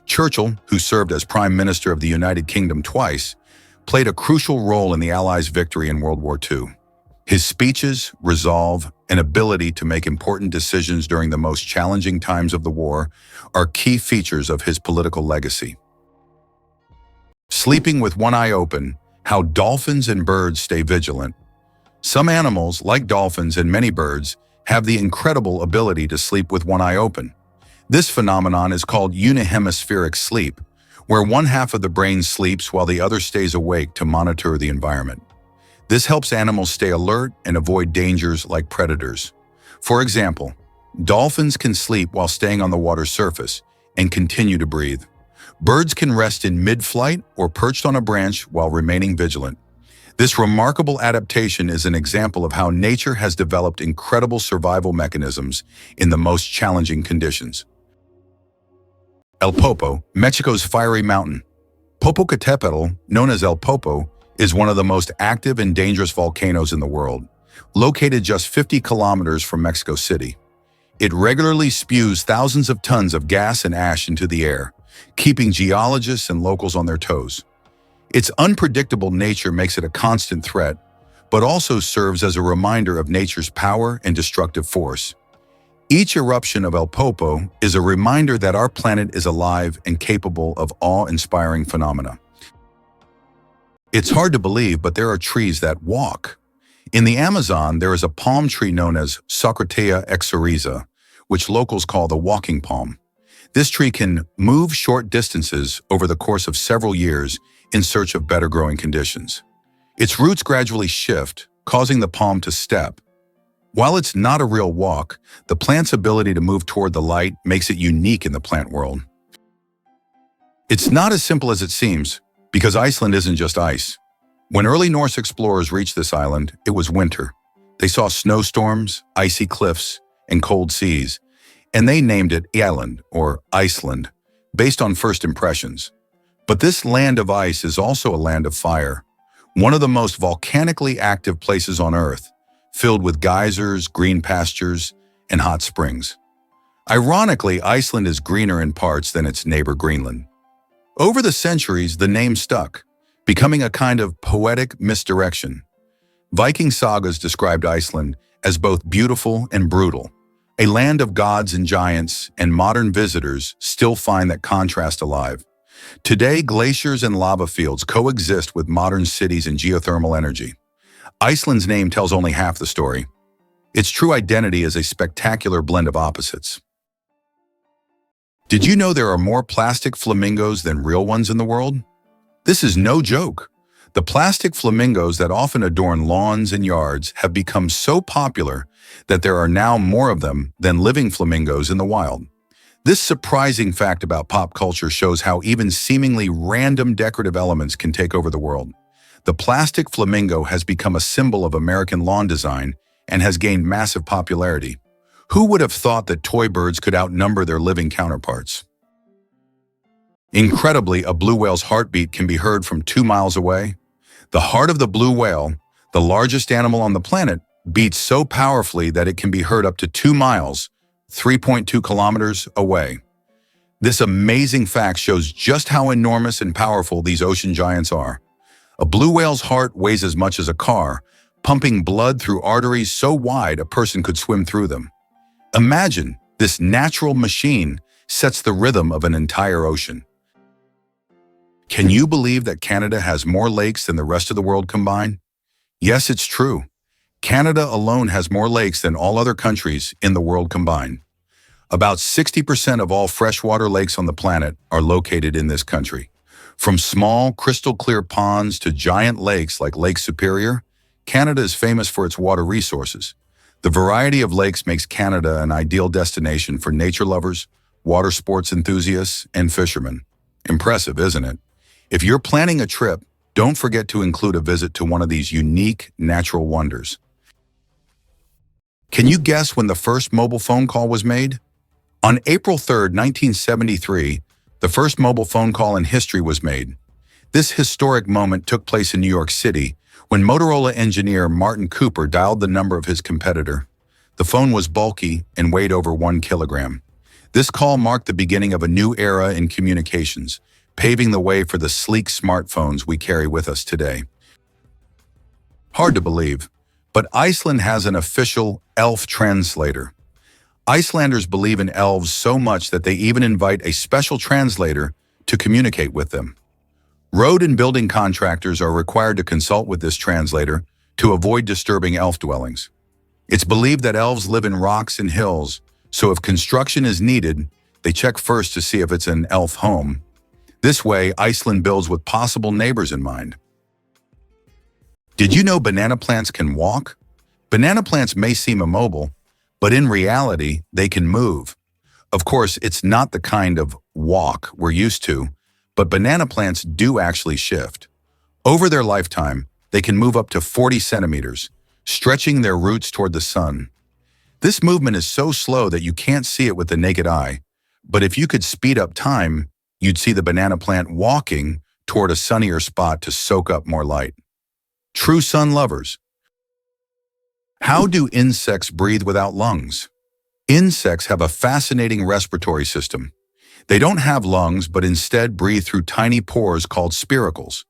Churchill, who served as Prime Minister of the United Kingdom twice, played a crucial role in the Allies' victory in World War II. His speeches, resolve, and ability to make important decisions during the most challenging times of the war are key features of his political legacy. Sleeping with one eye open, how dolphins and birds stay vigilant. Some animals, like dolphins and many birds, have the incredible ability to sleep with one eye open. This phenomenon is called unihemispheric sleep, where one half of the brain sleeps while the other stays awake to monitor the environment. This helps animals stay alert and avoid dangers like predators. For example, dolphins can sleep while staying on the water's surface and continue to breathe, Birds can rest in mid-flight or perched on a branch while remaining vigilant. This remarkable adaptation is an example of how nature has developed incredible survival mechanisms in the most challenging conditions. El Popo, Mexico's fiery mountain. Popocatépetl, known as El Popo, is one of the most active and dangerous volcanoes in the world, located just 50 kilometers from Mexico City. It regularly spews thousands of tons of gas and ash into the air, keeping geologists and locals on their toes. Its unpredictable nature makes it a constant threat, but also serves as a reminder of nature's power and destructive force. Each eruption of El Popo is a reminder that our planet is alive and capable of awe-inspiring phenomena. It's hard to believe, but there are trees that walk. In the Amazon, there is a palm tree known as Socratea exoriza, which locals call the walking palm. This tree can move short distances over the course of several years in search of better growing conditions. Its roots gradually shift, causing the palm to step. While it's not a real walk, the plant's ability to move toward the light makes it unique in the plant world. It's not as simple as it seems, because Iceland isn't just ice. When early Norse explorers reached this island, it was winter. They saw snowstorms, icy cliffs, and cold seas, and they named it Island, or Iceland, based on first impressions. But this land of ice is also a land of fire, one of the most volcanically active places on Earth, filled with geysers, green pastures, and hot springs. Ironically, Iceland is greener in parts than its neighbor Greenland. Over the centuries, the name stuck, becoming a kind of poetic misdirection. Viking sagas described Iceland as both beautiful and brutal, a land of gods and giants, and modern visitors still find that contrast alive. Today, glaciers and lava fields coexist with modern cities and geothermal energy. Iceland's name tells only half the story. Its true identity is a spectacular blend of opposites. Did you know there are more plastic flamingos than real ones in the world? This is no joke. The plastic flamingos that often adorn lawns and yards have become so popular that there are now more of them than living flamingos in the wild. This surprising fact about pop culture shows how even seemingly random decorative elements can take over the world. The plastic flamingo has become a symbol of American lawn design and has gained massive popularity. Who would have thought that toy birds could outnumber their living counterparts? Incredibly, a blue whale's heartbeat can be heard from 2 miles away. The heart of the blue whale, the largest animal on the planet, beats so powerfully that it can be heard up to 2 miles, 3.2 kilometers away. This amazing fact shows just how enormous and powerful these ocean giants are. A blue whale's heart weighs as much as a car, pumping blood through arteries so wide a person could swim through them. Imagine, this natural machine sets the rhythm of an entire ocean. Can you believe that Canada has more lakes than the rest of the world combined? Yes, it's true. Canada alone has more lakes than all other countries in the world combined. About 60% of all freshwater lakes on the planet are located in this country. From small, crystal-clear ponds to giant lakes like Lake Superior, Canada is famous for its water resources. The variety of lakes makes Canada an ideal destination for nature lovers, water sports enthusiasts, and fishermen. Impressive, isn't it? If you're planning a trip, don't forget to include a visit to one of these unique natural wonders. Can you guess when the first mobile phone call was made? On April 3, 1973, the first mobile phone call in history was made. This historic moment took place in New York City when Motorola engineer Martin Cooper dialed the number of his competitor. The phone was bulky and weighed over 1 kilogram. This call marked the beginning of a new era in communications, paving the way for the sleek smartphones we carry with us today. Hard to believe, but Iceland has an official elf translator. Icelanders believe in elves so much that they even invite a special translator to communicate with them. Road and building contractors are required to consult with this translator to avoid disturbing elf dwellings. It's believed that elves live in rocks and hills, so if construction is needed, they check first to see if it's an elf home. This way, Iceland builds with possible neighbors in mind. Did you know banana plants can walk? Banana plants may seem immobile, but in reality, they can move. Of course, it's not the kind of walk we're used to, But banana plants do actually shift. Over their lifetime, they can move up to 40 centimeters, stretching their roots toward the sun. This movement is so slow that you can't see it with the naked eye, but if you could speed up time, you'd see the banana plant walking toward a sunnier spot to soak up more light. True sun lovers. How do insects breathe without lungs? Insects have a fascinating respiratory system. They don't have lungs, but instead breathe through tiny pores called spiracles.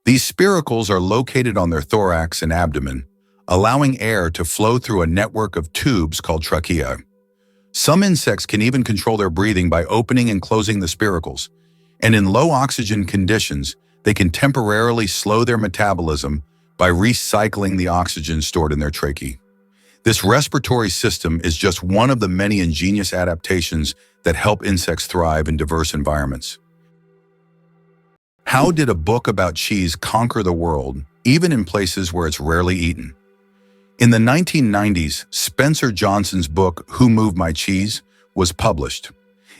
These spiracles are located on their thorax and abdomen, allowing air to flow through a network of tubes called trachea. Some insects can even control their breathing by opening and closing the spiracles, and in low oxygen conditions, they can temporarily slow their metabolism by recycling the oxygen stored in their tracheae. This respiratory system is just one of the many ingenious adaptations that help insects thrive in diverse environments. How did a book about cheese conquer the world, even in places where it's rarely eaten? In the 1990s, Spencer Johnson's book, Who Moved My Cheese, was published.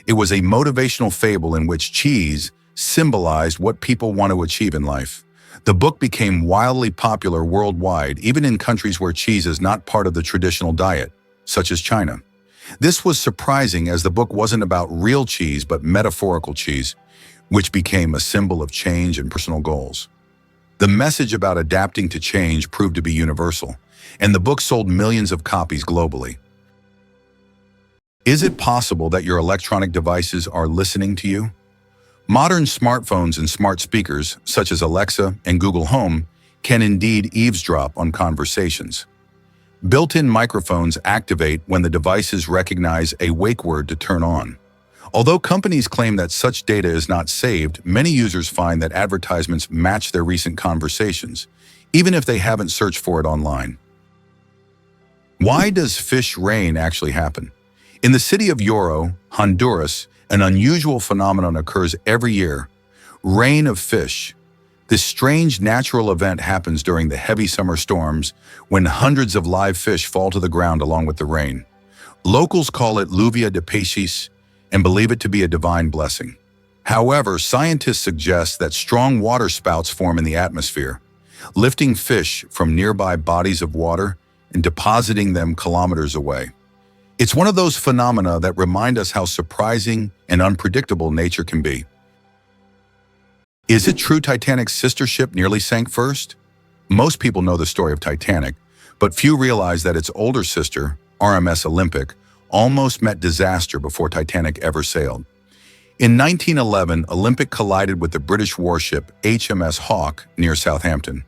It was a motivational fable in which cheese symbolized what people want to achieve in life. The book became wildly popular worldwide, even in countries where cheese is not part of the traditional diet, such as China. This was surprising as the book wasn't about real cheese but metaphorical cheese, which became a symbol of change and personal goals. The message about adapting to change proved to be universal, and the book sold millions of copies globally. Is it possible that your electronic devices are listening to you? Modern smartphones and smart speakers, such as Alexa and Google Home, can indeed eavesdrop on conversations. Built-in microphones activate when the devices recognize a wake word to turn on. Although companies claim that such data is not saved, many users find that advertisements match their recent conversations, even if they haven't searched for it online. Why does fish rain actually happen? In the city of Yoro, Honduras, an unusual phenomenon occurs every year: rain of fish. This strange natural event happens during the heavy summer storms when hundreds of live fish fall to the ground along with the rain. Locals call it lluvia de peces and believe it to be a divine blessing. However, scientists suggest that strong water spouts form in the atmosphere, lifting fish from nearby bodies of water and depositing them kilometers away. It's one of those phenomena that remind us how surprising and unpredictable nature can be. Is it true Titanic's sister ship nearly sank first? Most people know the story of Titanic, but few realize that its older sister, RMS Olympic, almost met disaster before Titanic ever sailed. In 1911, Olympic collided with the British warship HMS Hawke near Southampton,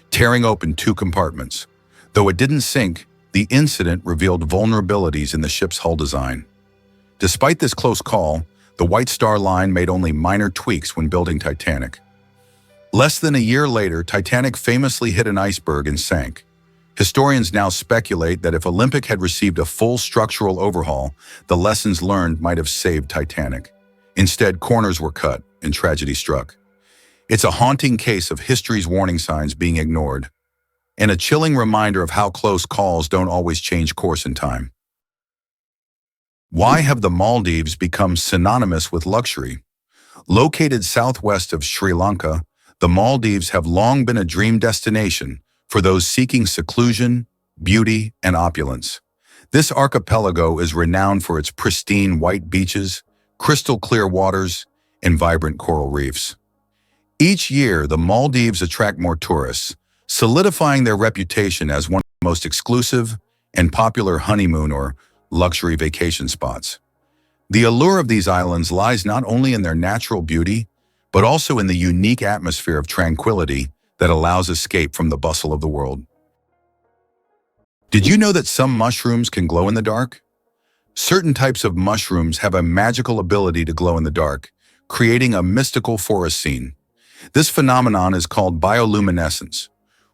tearing open two compartments. Though it didn't sink, the incident revealed vulnerabilities in the ship's hull design. Despite this close call, the White Star Line made only minor tweaks when building Titanic. Less than a year later, Titanic famously hit an iceberg and sank. Historians now speculate that if Olympic had received a full structural overhaul, the lessons learned might have saved Titanic. Instead, corners were cut and tragedy struck. It's a haunting case of history's warning signs being ignored, and a chilling reminder of how close calls don't always change course in time. Why have the Maldives become synonymous with luxury? Located southwest of Sri Lanka, the Maldives have long been a dream destination for those seeking seclusion, beauty, and opulence. This archipelago is renowned for its pristine white beaches, crystal clear waters, and vibrant coral reefs. Each year, the Maldives attract more tourists, solidifying their reputation as one of the most exclusive and popular honeymoon or luxury vacation spots. The allure of these islands lies not only in their natural beauty, but also in the unique atmosphere of tranquility that allows escape from the bustle of the world. Did you know that some mushrooms can glow in the dark? Certain types of mushrooms have a magical ability to glow in the dark, creating a mystical forest scene. This phenomenon is called bioluminescence.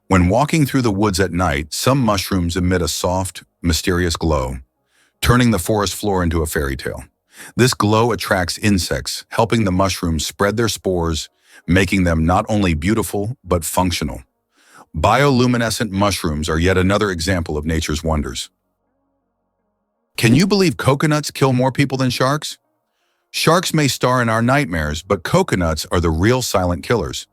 When walking through the woods at night, some mushrooms emit a soft, mysterious glow, turning the forest floor into a fairy tale. This glow attracts insects, helping the mushrooms spread their spores, making them not only beautiful, but functional. Bioluminescent mushrooms are yet another example of nature's wonders. Can you believe coconuts kill more people than sharks? Sharks may star in our nightmares, but coconuts are the real silent killers.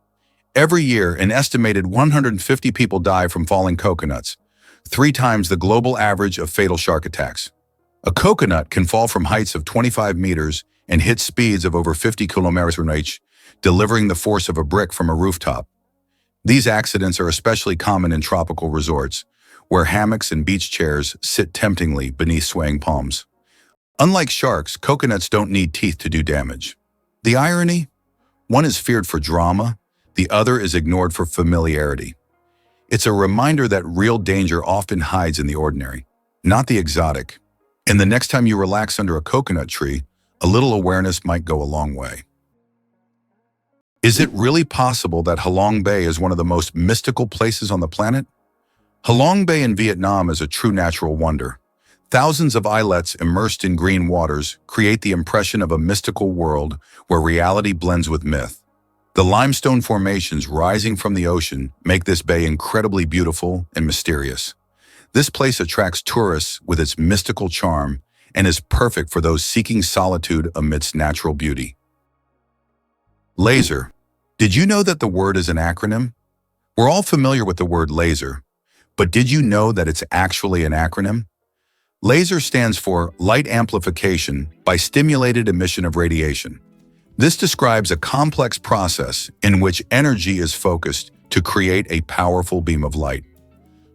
Every year, an estimated 150 people die from falling coconuts, 3 times the global average of fatal shark attacks. A coconut can fall from heights of 25 meters and hit speeds of over 50 kilometers per hour, delivering the force of a brick from a rooftop. These accidents are especially common in tropical resorts, where hammocks and beach chairs sit temptingly beneath swaying palms. Unlike sharks, coconuts don't need teeth to do damage. The irony? One is feared for drama, the other is ignored for familiarity. It's a reminder that real danger often hides in the ordinary, not the exotic. And the next time you relax under a coconut tree, a little awareness might go a long way. Is it really possible that Halong Bay is one of the most mystical places on the planet? Halong Bay in Vietnam is a true natural wonder. Thousands of islets immersed in green waters create the impression of a mystical world where reality blends with myth. The limestone formations rising from the ocean make this bay incredibly beautiful and mysterious. This place attracts tourists with its mystical charm and is perfect for those seeking solitude amidst natural beauty. Laser. Did you know that the word is an acronym? We're all familiar with the word laser, but did you know that it's actually an acronym? Laser stands for Light Amplification by Stimulated Emission of Radiation. This describes a complex process in which energy is focused to create a powerful beam of light.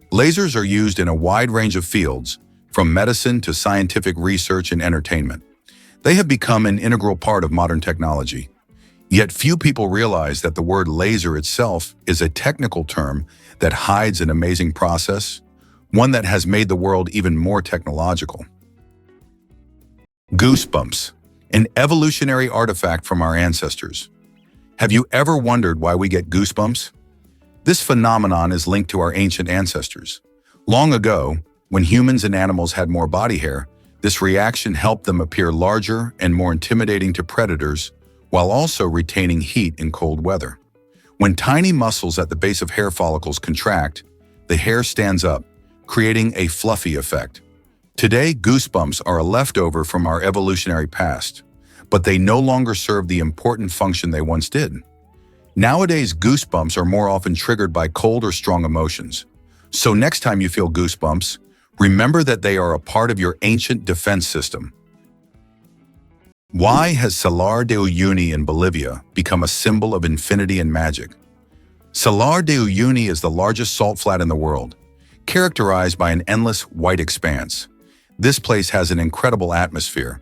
Lasers are used in a wide range of fields, from medicine to scientific research and entertainment. They have become an integral part of modern technology. Yet few people realize that the word laser itself is a technical term that hides an amazing process, one that has made the world even more technological. Goosebumps, an evolutionary artifact from our ancestors. Have you ever wondered why we get goosebumps? This phenomenon is linked to our ancient ancestors. Long ago, when humans and animals had more body hair, this reaction helped them appear larger and more intimidating to predators, while also retaining heat in cold weather. When tiny muscles at the base of hair follicles contract, the hair stands up, creating a fluffy effect. Today, goosebumps are a leftover from our evolutionary past, but they no longer serve the important function they once did. Nowadays, goosebumps are more often triggered by cold or strong emotions. So next time you feel goosebumps, remember that they are a part of your ancient defense system. Why has Salar de Uyuni in Bolivia become a symbol of infinity and magic? Salar de Uyuni is the largest salt flat in the world, characterized by an endless white expanse. This place has an incredible atmosphere,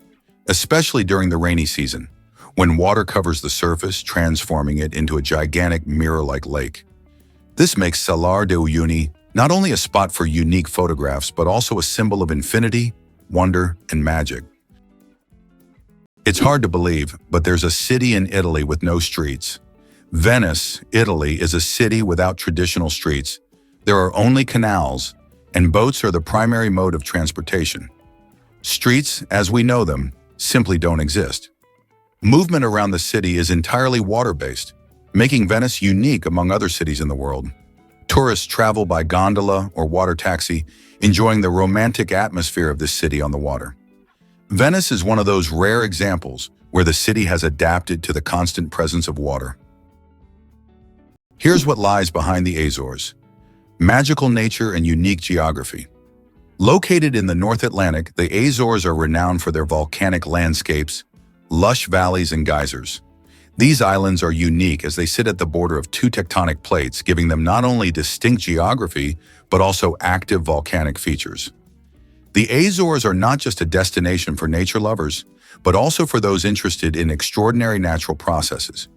especially during the rainy season, when water covers the surface, transforming it into a gigantic mirror-like lake. This makes Salar de Uyuni not only a spot for unique photographs, but also a symbol of infinity, wonder, and magic. It's hard to believe, but there's a city in Italy with no streets. Venice, Italy, is a city without traditional streets. There are only canals, and boats are the primary mode of transportation. Streets, as we know them, simply don't exist. Movement around the city is entirely water-based, making Venice unique among other cities in the world. Tourists travel by gondola or water taxi, enjoying the romantic atmosphere of this city on the water. Venice is one of those rare examples where the city has adapted to the constant presence of water. Here's what lies behind the Azores: magical nature and unique geography. Located in the North Atlantic, the Azores are renowned for their volcanic landscapes, lush valleys, and geysers. These islands are unique as they sit at the border of 2 tectonic plates, giving them not only distinct geography, but also active volcanic features. The Azores are not just a destination for nature lovers, but also for those interested in extraordinary natural processes.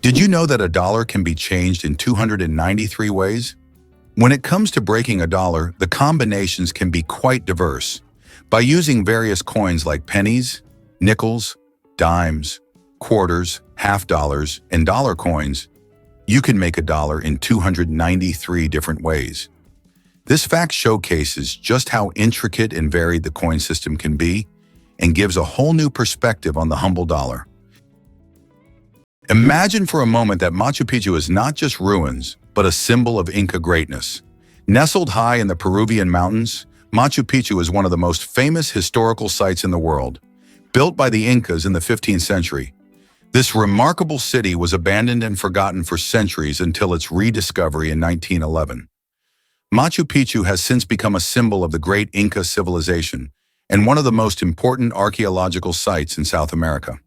Did you know that a dollar can be changed in 293 ways? When it comes to breaking a dollar, the combinations can be quite diverse. By using various coins like pennies, nickels, dimes, quarters, half dollars, and dollar coins, you can make a dollar in 293 different ways. This fact showcases just how intricate and varied the coin system can be and gives a whole new perspective on the humble dollar. Imagine for a moment that Machu Picchu is not just ruins, but a symbol of Inca greatness. Nestled high in the Peruvian mountains, Machu Picchu is one of the most famous historical sites in the world. Built by the Incas in the 15th century, this remarkable city was abandoned and forgotten for centuries until its rediscovery in 1911. Machu Picchu has since become a symbol of the great Inca civilization and one of the most important archaeological sites in South America.